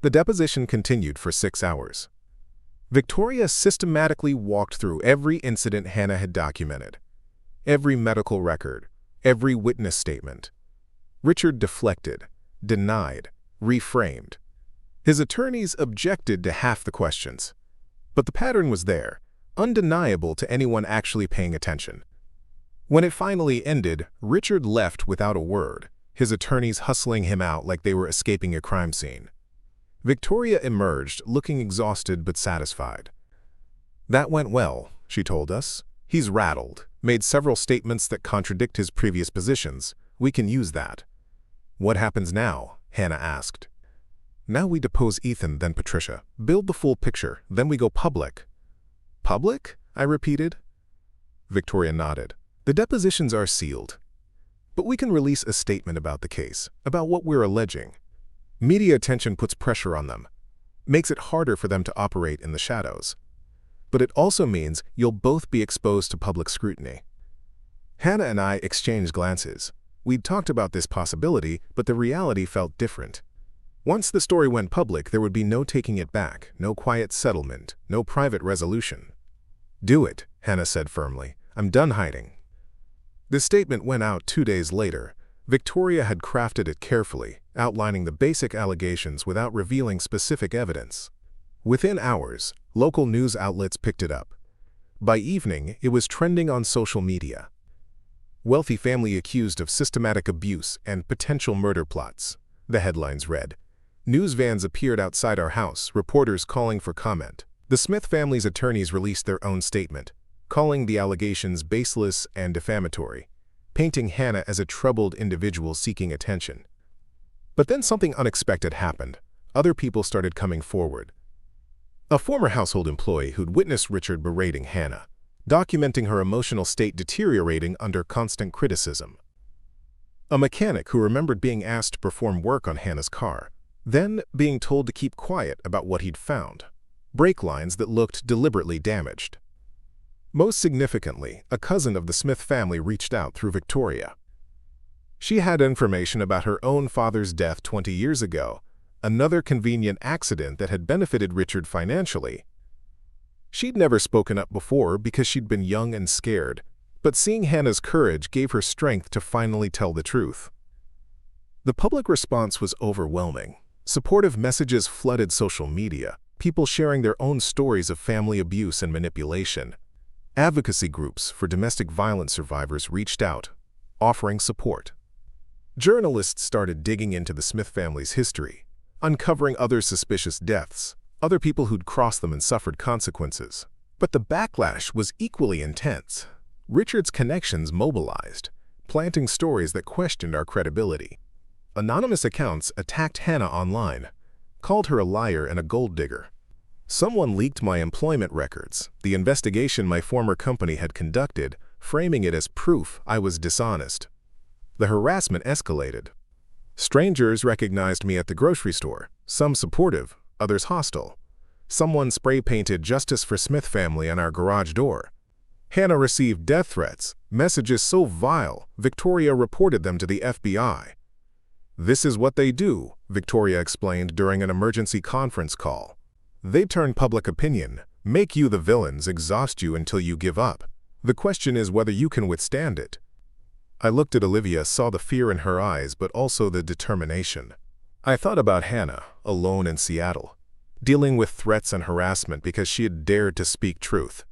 The deposition continued for 6 hours. Victoria systematically walked through every incident Hannah had documented, every medical record, every witness statement. Richard deflected, denied, reframed. His attorneys objected to half the questions. But the pattern was there, undeniable to anyone actually paying attention. When it finally ended, Richard left without a word, his attorneys hustling him out like they were escaping a crime scene. Victoria emerged, looking exhausted but satisfied. That went well, she told us. He's rattled, made several statements that contradict his previous positions. We can use that. What happens now? Hannah asked. Now we depose Ethan, then Patricia. Build the full picture, then we go public. Public? I repeated. Victoria nodded. The depositions are sealed. But we can release a statement about the case, about what we're alleging. Media attention puts pressure on them, makes it harder for them to operate in the shadows. But it also means you'll both be exposed to public scrutiny. Hannah and I exchanged glances. We'd talked about this possibility, but the reality felt different. Once the story went public, there would be no taking it back, no quiet settlement, no private resolution. Do it, Hannah said firmly. I'm done hiding. The statement went out 2 days later. Victoria had crafted it carefully, outlining the basic allegations without revealing specific evidence. Within hours, local news outlets picked it up. By evening, it was trending on social media. Wealthy family accused of systematic abuse and potential murder plots, the headlines read. News vans appeared outside our house, reporters calling for comment. The Smith family's attorneys released their own statement, calling the allegations baseless and defamatory, painting Hannah as a troubled individual seeking attention. But then something unexpected happened. Other people started coming forward. A former household employee who'd witnessed Richard berating Hannah, documenting her emotional state deteriorating under constant criticism. A mechanic who remembered being asked to perform work on Hannah's car, then being told to keep quiet about what he'd found, brake lines that looked deliberately damaged. Most significantly, a cousin of the Smith family reached out through Victoria. She had information about her own father's death 20 years ago, another convenient accident that had benefited Richard financially. She'd never spoken up before because she'd been young and scared, but seeing Hannah's courage gave her strength to finally tell the truth. The public response was overwhelming. Supportive messages flooded social media, people sharing their own stories of family abuse and manipulation. Advocacy groups for domestic violence survivors reached out, offering support. Journalists started digging into the Smith family's history, uncovering other suspicious deaths, other people who'd crossed them and suffered consequences. But the backlash was equally intense. Richard's connections mobilized, planting stories that questioned our credibility. Anonymous accounts attacked Hannah online, called her a liar and a gold digger. Someone leaked my employment records, the investigation my former company had conducted, framing it as proof I was dishonest. The harassment escalated. Strangers recognized me at the grocery store, some supportive, others hostile. Someone spray-painted "Justice for Smith family" on our garage door. Hannah received death threats, messages so vile, Victoria reported them to the FBI. This is what they do, Victoria explained during an emergency conference call. They turn public opinion, make you the villains, exhaust you until you give up. The question is whether you can withstand it. I looked at Olivia, saw the fear in her eyes, but also the determination. I thought about Hannah, alone in Seattle, dealing with threats and harassment because she had dared to speak truth.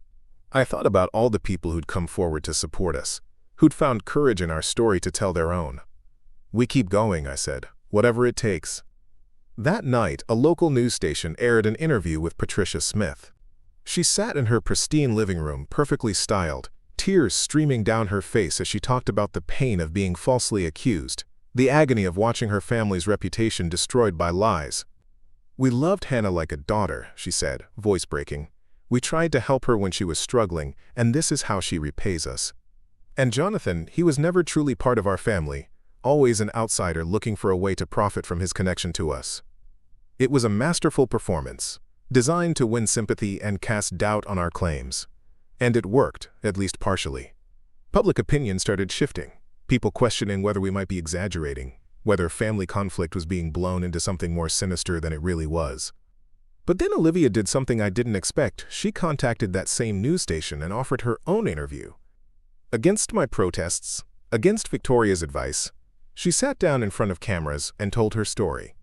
I thought about all the people who'd come forward to support us, who'd found courage in our story to tell their own. We keep going, I said, whatever it takes. That night, a local news station aired an interview with Patricia Smith. She sat in her pristine living room, perfectly styled, tears streaming down her face as she talked about the pain of being falsely accused, the agony of watching her family's reputation destroyed by lies. We loved Hannah like a daughter, she said, voice breaking. We tried to help her when she was struggling, and this is how she repays us. And Jonathan, he was never truly part of our family, always an outsider looking for a way to profit from his connection to us. It was a masterful performance, designed to win sympathy and cast doubt on our claims. And it worked, at least partially. Public opinion started shifting, people questioning whether we might be exaggerating, whether family conflict was being blown into something more sinister than it really was. But then Olivia did something I didn't expect. She contacted that same news station and offered her own interview. Against my protests, against Victoria's advice, she sat down in front of cameras and told her story.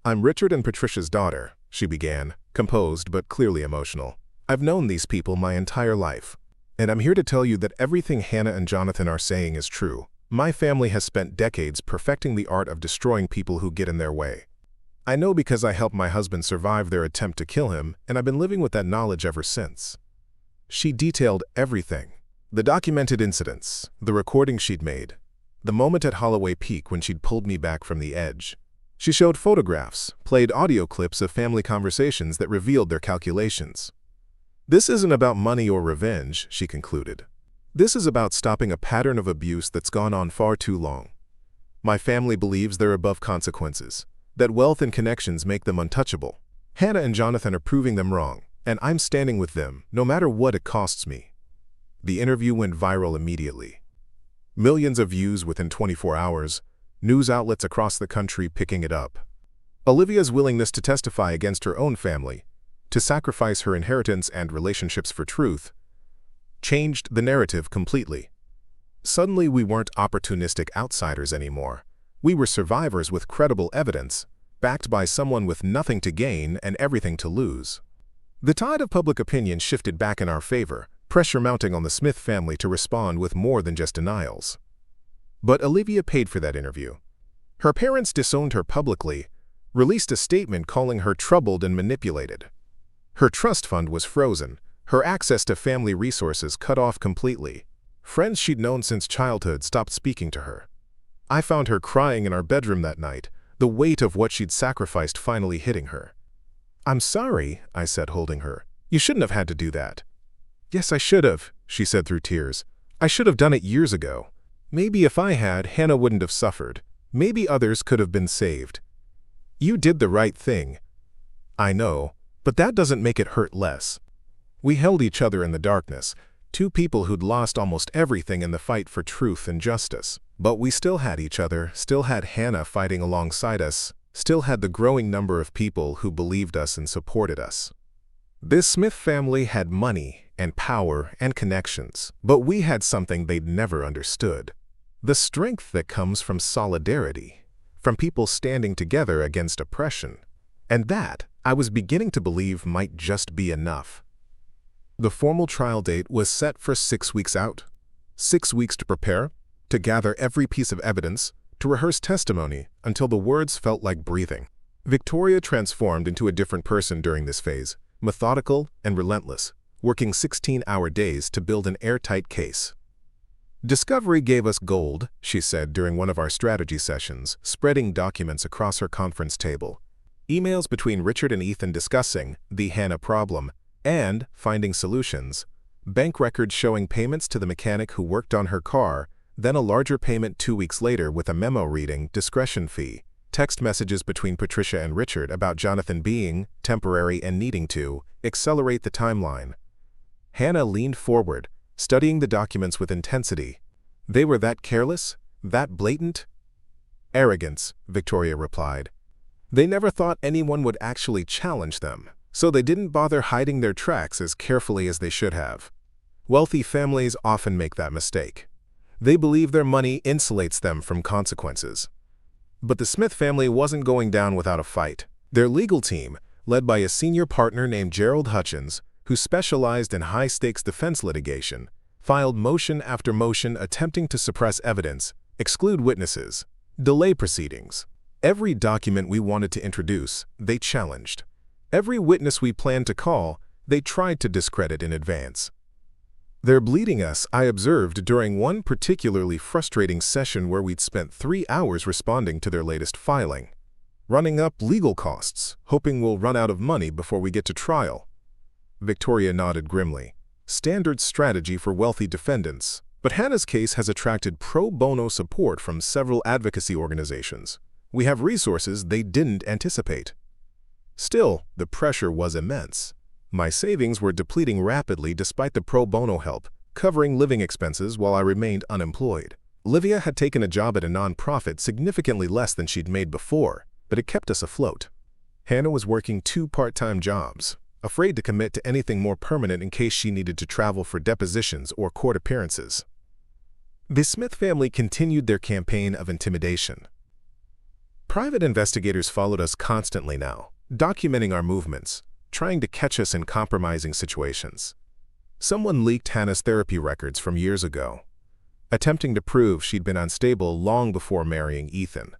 "I'm Richard and Patricia's daughter," she began, composed but clearly emotional. "I've known these people my entire life, and I'm here to tell you that everything Hannah and Jonathan are saying is true. My family has spent decades perfecting the art of destroying people who get in their way. I know because I helped my husband survive their attempt to kill him, and I've been living with that knowledge ever since." She detailed everything. The documented incidents, the recordings she'd made, the moment at Holloway Peak when she'd pulled me back from the edge. She showed photographs, played audio clips of family conversations that revealed their calculations. "This isn't about money or revenge," she concluded. "This is about stopping a pattern of abuse that's gone on far too long. My family believes they're above consequences, that wealth and connections make them untouchable. Hannah and Jonathan are proving them wrong, and I'm standing with them, no matter what it costs me." The interview went viral immediately. Millions of views within 24 hours, news outlets across the country picking it up. Olivia's willingness to testify against her own family, to sacrifice her inheritance and relationships for truth, changed the narrative completely. Suddenly we weren't opportunistic outsiders anymore. We were survivors with credible evidence, backed by someone with nothing to gain and everything to lose. The tide of public opinion shifted back in our favor, pressure mounting on the Smith family to respond with more than just denials. But Olivia paid for that interview. Her parents disowned her publicly, released a statement calling her troubled and manipulated. Her trust fund was frozen, her access to family resources cut off completely. Friends she'd known since childhood stopped speaking to her. I found her crying in our bedroom that night, the weight of what she'd sacrificed finally hitting her. "I'm sorry," I said, holding her. "You shouldn't have had to do that." "Yes, I should have," she said through tears. "I should have done it years ago. Maybe if I had, Hannah wouldn't have suffered. Maybe others could have been saved." "You did the right thing." "I know, but that doesn't make it hurt less." We held each other in the darkness, two people who'd lost almost everything in the fight for truth and justice. But we still had each other, still had Hannah fighting alongside us, still had the growing number of people who believed us and supported us. This Smith family had money and power and connections, but we had something they'd never understood. The strength that comes from solidarity, from people standing together against oppression. And that, I was beginning to believe, might just be enough. The formal trial date was set for 6 weeks out. 6 weeks to prepare, to gather every piece of evidence, to rehearse testimony until the words felt like breathing. Victoria transformed into a different person during this phase, methodical and relentless, working 16-hour days to build an airtight case. "Discovery gave us gold," she said during one of our strategy sessions, spreading documents across her conference table. Emails between Richard and Ethan discussing the Hannah problem and finding solutions. Bank records showing payments to the mechanic who worked on her car, then a larger payment 2 weeks later with a memo reading discretion fee. Text messages between Patricia and Richard about Jonathan being temporary and needing to accelerate the timeline. Hannah leaned forward, studying the documents with intensity. "They were that careless? That blatant?" "Arrogance," Victoria replied. "They never thought anyone would actually challenge them, so they didn't bother hiding their tracks as carefully as they should have. Wealthy families often make that mistake. They believe their money insulates them from consequences." But the Smith family wasn't going down without a fight. Their legal team, led by a senior partner named Gerald Hutchins, who specialized in high-stakes defense litigation, filed motion after motion attempting to suppress evidence, exclude witnesses, delay proceedings. Every document we wanted to introduce, they challenged. Every witness we planned to call, they tried to discredit in advance. "They're bleeding us," I observed during one particularly frustrating session where we'd spent 3 hours responding to their latest filing. "Running up legal costs, hoping we'll run out of money before we get to trial." Victoria nodded grimly. "Standard strategy for wealthy defendants. But Hannah's case has attracted pro bono support from several advocacy organizations. We have resources they didn't anticipate. Still, the pressure was immense. My savings were depleting rapidly despite the pro bono help, covering living expenses while I remained unemployed. Olivia had taken a job at a non-profit significantly less than she'd made before, but it kept us afloat. Hannah was working 2 part-time jobs, afraid to commit to anything more permanent in case she needed to travel for depositions or court appearances. The Smith family continued their campaign of intimidation. Private investigators followed us constantly now, documenting our movements, trying to catch us in compromising situations. Someone leaked Hannah's therapy records from years ago, attempting to prove she'd been unstable long before marrying Ethan.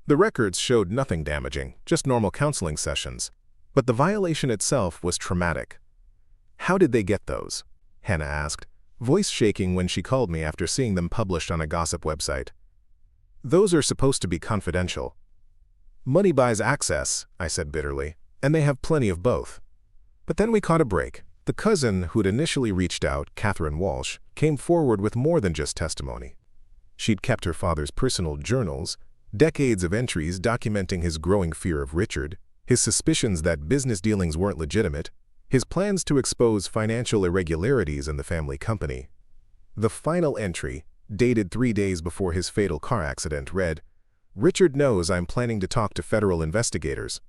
The records showed nothing damaging, just normal counseling sessions, but the violation itself was traumatic. "How did they get those?" Hannah asked, voice shaking when she called me after seeing them published on a gossip website. "Those are supposed to be confidential." "Money buys access," I said bitterly, "and they have plenty of both." But then we caught a break. The cousin who'd initially reached out, Catherine Walsh, came forward with more than just testimony. She'd kept her father's personal journals, decades of entries documenting his growing fear of Richard, his suspicions that business dealings weren't legitimate, his plans to expose financial irregularities in the family company. The final entry, dated 3 days before his fatal car accident, read, "Richard knows I'm planning to talk to federal investigators.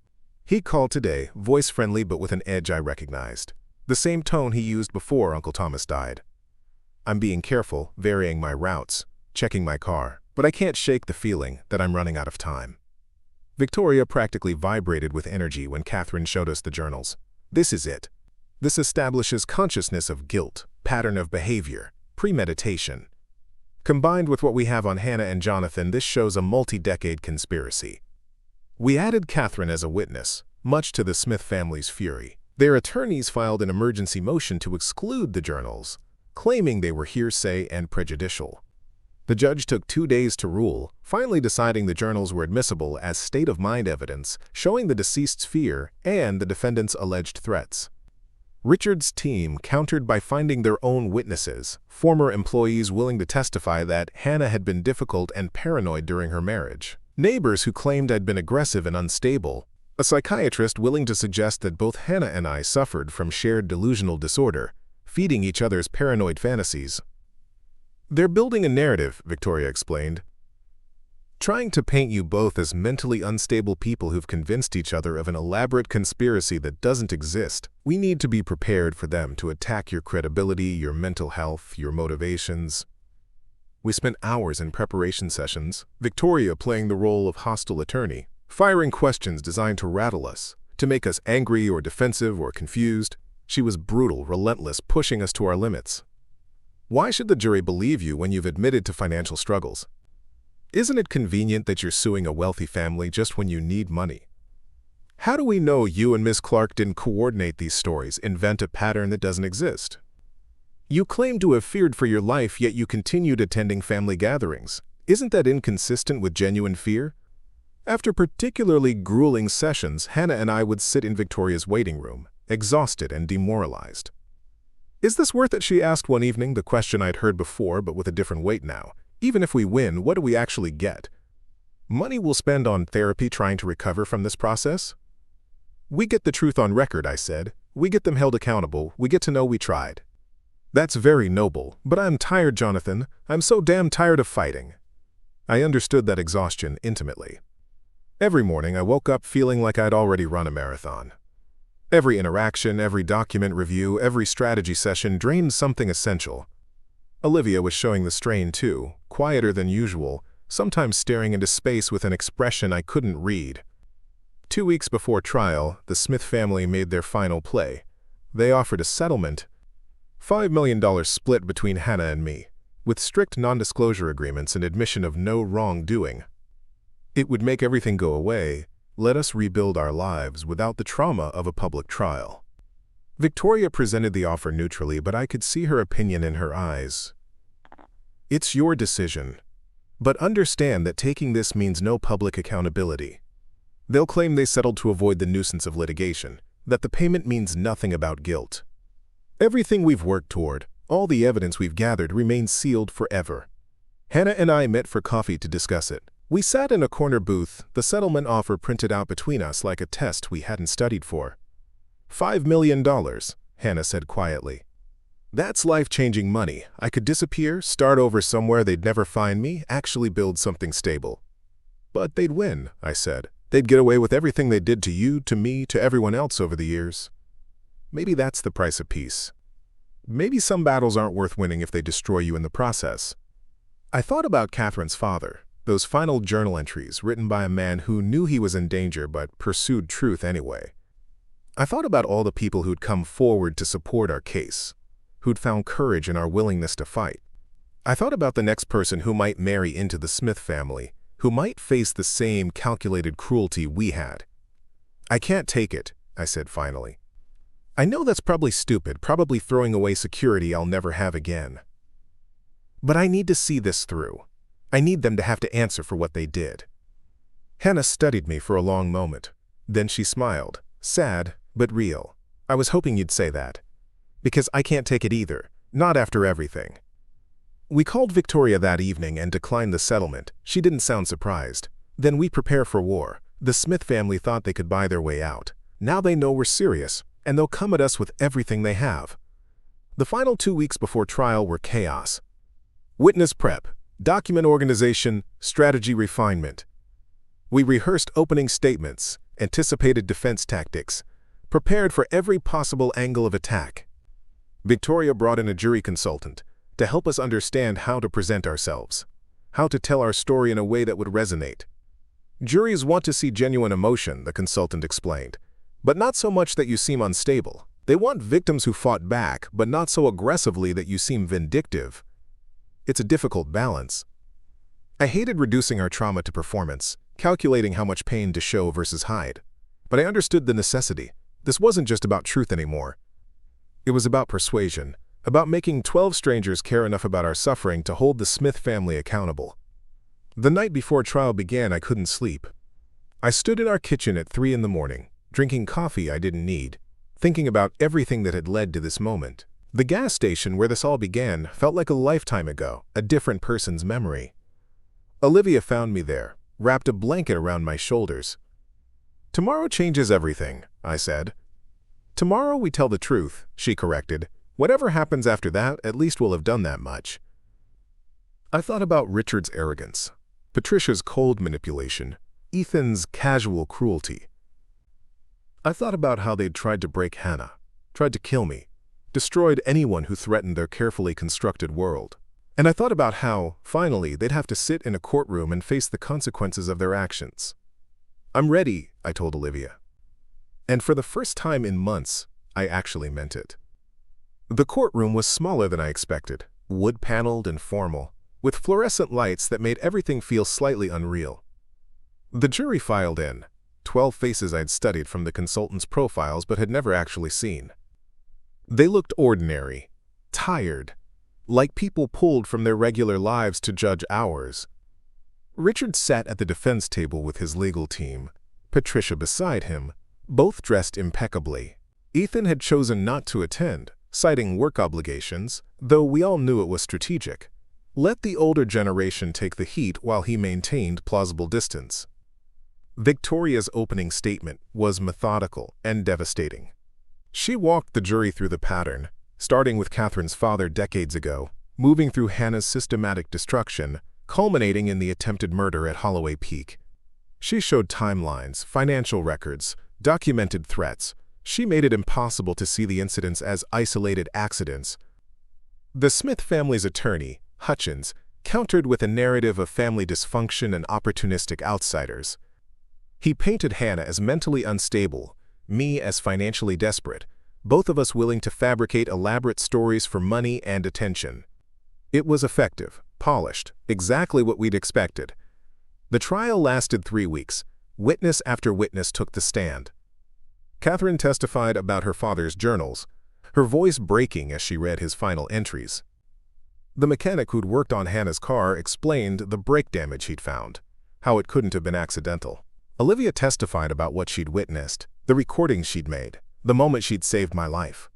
He called today, voice friendly but with an edge I recognized. The same tone he used before Uncle Thomas died. I'm being careful, varying my routes, checking my car, but I can't shake the feeling that I'm running out of time." Victoria practically vibrated with energy when Catherine showed us the journals. "This is it. This establishes consciousness of guilt, pattern of behavior, premeditation. Combined with what we have on Hannah and Jonathan, this shows a multi-decade conspiracy." We added Catherine as a witness, much to the Smith family's fury. Their attorneys filed an emergency motion to exclude the journals, claiming they were hearsay and prejudicial. The judge took 2 days to rule, finally deciding the journals were admissible as state-of-mind evidence, showing the deceased's fear and the defendant's alleged threats. Richard's team countered by finding their own witnesses, former employees willing to testify that Hannah had been difficult and paranoid during her marriage, neighbors who claimed I'd been aggressive and unstable, a psychiatrist willing to suggest that both Hannah and I suffered from shared delusional disorder, feeding each other's paranoid fantasies. "They're building a narrative," Victoria explained, "trying to paint you both as mentally unstable people who've convinced each other of an elaborate conspiracy that doesn't exist. We need to be prepared for them to attack your credibility, your mental health, your motivations." We spent hours in preparation sessions, Victoria playing the role of hostile attorney, firing questions designed to rattle us, to make us angry or defensive or confused. She was brutal, relentless, pushing us to our limits. "Why should the jury believe you when you've admitted to financial struggles? Isn't it convenient that you're suing a wealthy family just when you need money? How do we know you and Miss Clark didn't coordinate these stories, invent a pattern that doesn't exist? You claim to have feared for your life, yet you continued attending family gatherings. Isn't that inconsistent with genuine fear?" After particularly grueling sessions, Hannah and I would sit in Victoria's waiting room, exhausted and demoralized. "Is this worth it?" she asked one evening, the question I'd heard before but with a different weight now. "Even if we win, what do we actually get? Money we'll spend on therapy trying to recover from this process?" "We get the truth on record," I said. "We get them held accountable. We get to know we tried." "That's very noble, but I'm tired, Jonathan. I'm so damn tired of fighting." I understood that exhaustion intimately. Every morning I woke up feeling like I'd already run a marathon. Every interaction, every document review, every strategy session drained something essential. Olivia was showing the strain too, quieter than usual, sometimes staring into space with an expression I couldn't read. 2 weeks before trial, the Smith family made their final play. They offered a settlement, $5 million split between Hannah and me, with strict non-disclosure agreements and admission of no wrongdoing. It would make everything go away, let us rebuild our lives without the trauma of a public trial. Victoria presented the offer neutrally, but I could see her opinion in her eyes. "It's your decision. But understand that taking this means no public accountability. They'll claim they settled to avoid the nuisance of litigation, that the payment means nothing about guilt. Everything we've worked toward, All the evidence we've gathered remains sealed forever. Hannah and I met for coffee to discuss it. We sat in a corner booth, the settlement offer printed out between us like a test we hadn't studied for. $5 million, Hannah said quietly. That's life-changing money. I could disappear, start over somewhere they'd never find me, actually build something stable. But they'd win, I said. They'd get away with everything they did to you, to me, to everyone else over the years. Maybe that's the price of peace. Maybe some battles aren't worth winning if they destroy you in the process. I thought about Catherine's father, those final journal entries written by a man who knew he was in danger but pursued truth anyway. I thought about all the people who'd come forward to support our case, who'd found courage in our willingness to fight. I thought about the next person who might marry into the Smith family, who might face the same calculated cruelty we had. I can't take it, I said finally. I know that's probably stupid, probably throwing away security I'll never have again. But I need to see this through. I need them to have to answer for what they did. Hannah studied me for a long moment. Then she smiled, sad but real. I was hoping you'd say that. Because I can't take it either, not after everything. We called Victoria that evening and declined the settlement. She didn't sound surprised. Then we prepare for war. The Smith family thought they could buy their way out. Now they know we're serious, and they'll come at us with everything they have. The final 2 weeks before trial were chaos. Witness prep, document organization, strategy refinement. We rehearsed opening statements, anticipated defense tactics, prepared for every possible angle of attack. Victoria brought in a jury consultant to help us understand how to present ourselves, how to tell our story in a way that would resonate. Juries want to see genuine emotion, the consultant explained, but not so much that you seem unstable. They want victims who fought back, but not so aggressively that you seem vindictive. It's a difficult balance. I hated reducing our trauma to performance, calculating how much pain to show versus hide. But I understood the necessity. This wasn't just about truth anymore. It was about persuasion, about making 12 strangers care enough about our suffering to hold the Smith family accountable. The night before trial began, I couldn't sleep. I stood in our kitchen at 3 in the morning, drinking coffee I didn't need, thinking about everything that had led to this moment. The gas station where this all began felt like a lifetime ago, a different person's memory. Olivia found me there, wrapped a blanket around my shoulders. "Tomorrow changes everything," I said. "Tomorrow we tell the truth," she corrected. "Whatever happens after that, at least we'll have done that much." I thought about Richard's arrogance, Patricia's cold manipulation, Ethan's casual cruelty. I thought about how they'd tried to break Hannah, tried to kill me, destroyed anyone who threatened their carefully constructed world. And I thought about how, finally, they'd have to sit in a courtroom and face the consequences of their actions. "I'm ready," I told Olivia. And for the first time in months, I actually meant it. The courtroom was smaller than I expected, wood-paneled and formal, with fluorescent lights that made everything feel slightly unreal. The jury filed in, 12 faces I'd studied from the consultant's profiles but had never actually seen. They looked ordinary, tired, like people pulled from their regular lives to judge ours. Richard sat at the defense table with his legal team, Patricia beside him, both dressed impeccably. Ethan had chosen not to attend, citing work obligations, though we all knew it was strategic. Let the older generation take the heat while he maintained plausible distance. Victoria's opening statement was methodical and devastating. She walked the jury through the pattern, starting with Catherine's father decades ago, moving through Hannah's systematic destruction, culminating in the attempted murder at Holloway Peak. She showed timelines, financial records, documented threats. She made it impossible to see the incidents as isolated accidents. The Smith family's attorney, Hutchins, countered with a narrative of family dysfunction and opportunistic outsiders. He painted Hannah as mentally unstable, me as financially desperate, both of us willing to fabricate elaborate stories for money and attention. It was effective, polished, exactly what we'd expected. The trial lasted 3 weeks. Witness after witness took the stand. Catherine testified about her father's journals, her voice breaking as she read his final entries. The mechanic who'd worked on Hannah's car explained the brake damage he'd found, how it couldn't have been accidental. Olivia testified about what she'd witnessed, the recordings she'd made, the moment she'd saved my life.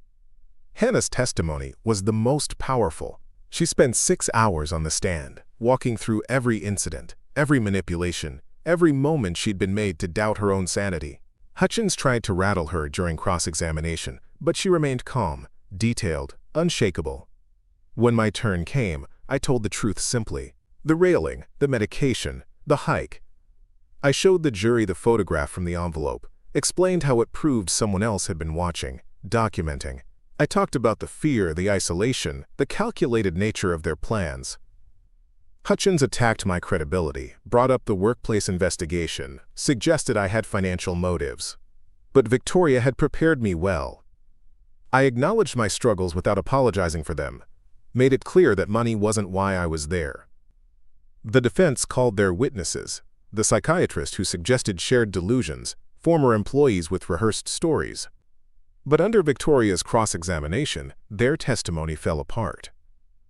Hannah's testimony was the most powerful. She spent 6 hours on the stand, walking through every incident, every manipulation, every moment she'd been made to doubt her own sanity. Hutchins tried to rattle her during cross-examination, but she remained calm, detailed, unshakable. When my turn came, I told the truth simply. The railing, the medication, the hike. I showed the jury the photograph from the envelope, explained how it proved someone else had been watching, documenting. I talked about the fear, the isolation, the calculated nature of their plans. Hutchins attacked my credibility, brought up the workplace investigation, suggested I had financial motives. But Victoria had prepared me well. I acknowledged my struggles without apologizing for them, made it clear that money wasn't why I was there. The defense called their witnesses, the psychiatrist who suggested shared delusions, former employees with rehearsed stories. But under Victoria's cross-examination, their testimony fell apart.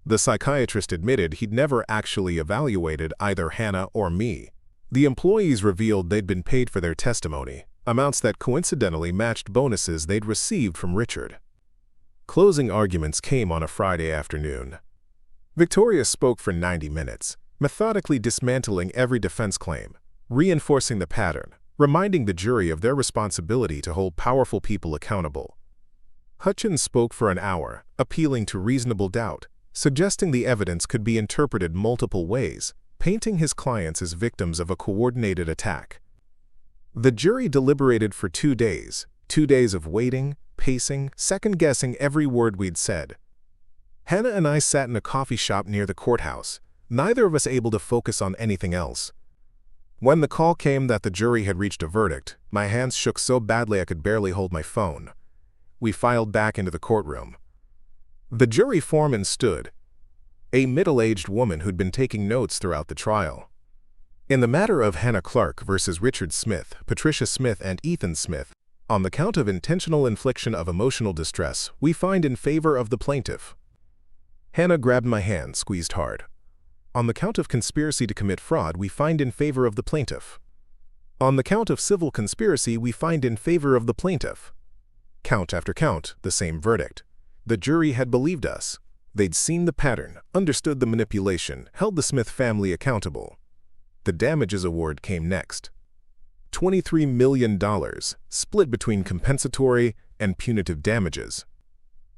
The psychiatrist admitted he'd never actually evaluated either Hannah or me. The employees revealed they'd been paid for their testimony, amounts that coincidentally matched bonuses they'd received from Richard. Closing arguments came on a Friday afternoon. Victoria spoke for 90 minutes, methodically dismantling every defense claim, reinforcing the pattern, reminding the jury of their responsibility to hold powerful people accountable. Hutchins spoke for an hour, appealing to reasonable doubt, suggesting the evidence could be interpreted multiple ways, painting his clients as victims of a coordinated attack. The jury deliberated for 2 days, 2 days of waiting, pacing, second-guessing every word we'd said. Hannah and I sat in a coffee shop near the courthouse, neither of us able to focus on anything else. When the call came that the jury had reached a verdict, my hands shook so badly I could barely hold my phone. We filed back into the courtroom. The jury foreman stood, a middle-aged woman who'd been taking notes throughout the trial. In the matter of Hannah Clark versus Richard Smith, Patricia Smith, and Ethan Smith, on the count of intentional infliction of emotional distress, we find in favor of the plaintiff. Hannah grabbed my hand, squeezed hard. On the count of conspiracy to commit fraud, we find in favor of the plaintiff. On the count of civil conspiracy, we find in favor of the plaintiff. Count after count, the same verdict. The jury had believed us. They'd seen the pattern, understood the manipulation, held the Smith family accountable. The damages award came next. $23 million, split between compensatory and punitive damages.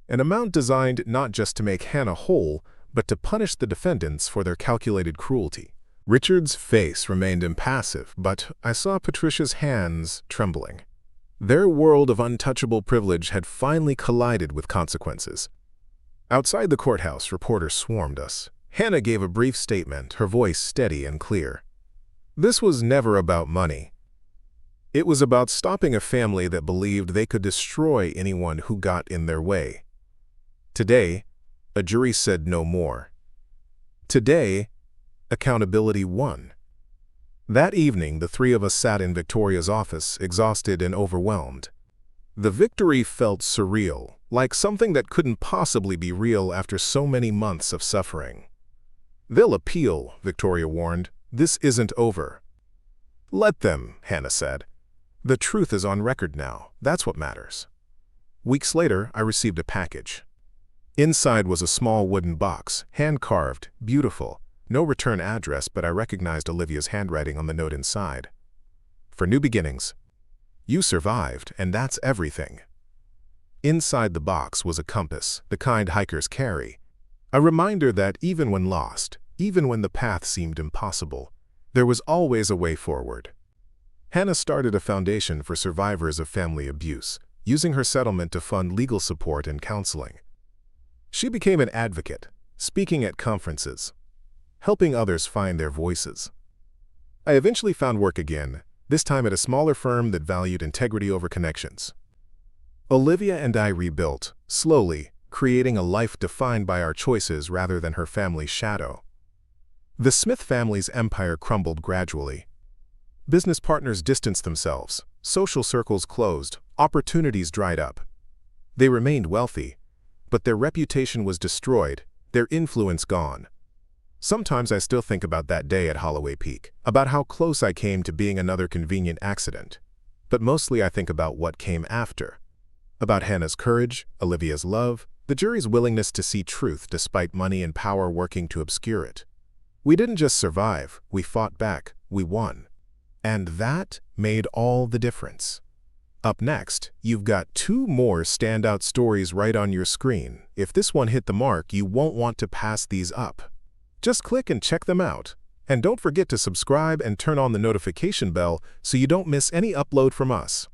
An amount designed not just to make Hannah whole, but to punish the defendants for their calculated cruelty. Richard's face remained impassive, but I saw Patricia's hands trembling. Their world of untouchable privilege had finally collided with consequences. Outside the courthouse, reporters swarmed us. Hannah gave a brief statement, her voice steady and clear. This was never about money. It was about stopping a family that believed they could destroy anyone who got in their way. Today, a jury said no more. Today, accountability won. That evening, the three of us sat in Victoria's office, exhausted and overwhelmed. The victory felt surreal, like something that couldn't possibly be real after so many months of suffering. They'll appeal, Victoria warned. This isn't over. Let them, Hannah said. The truth is on record now. That's what matters. Weeks later, I received a package. Inside was a small wooden box, hand-carved, beautiful. No return address, but I recognized Olivia's handwriting on the note inside. For new beginnings. You survived, and that's everything. Inside the box was a compass, the kind hikers carry. A reminder that even when lost, even when the path seemed impossible, there was always a way forward. Hannah started a foundation for survivors of family abuse, using her settlement to fund legal support and counseling. She became an advocate, speaking at conferences, helping others find their voices. I eventually found work again, this time at a smaller firm that valued integrity over connections. Olivia and I rebuilt, slowly, creating a life defined by our choices rather than her family's shadow. The Smith family's empire crumbled gradually. Business partners distanced themselves, social circles closed, opportunities dried up. They remained wealthy, but their reputation was destroyed, their influence gone. Sometimes I still think about that day at Holloway Peak, about how close I came to being another convenient accident. But mostly I think about what came after. About Hannah's courage, Olivia's love, The jury's willingness to see truth despite money and power working to obscure it. We didn't just survive, we fought back, we won. And that made all the difference. Up next, you've got 2 more standout stories right on your screen. If this one hit the mark, you won't want to pass these up. Just click and check them out. And don't forget to subscribe and turn on the notification bell so you don't miss any upload from us.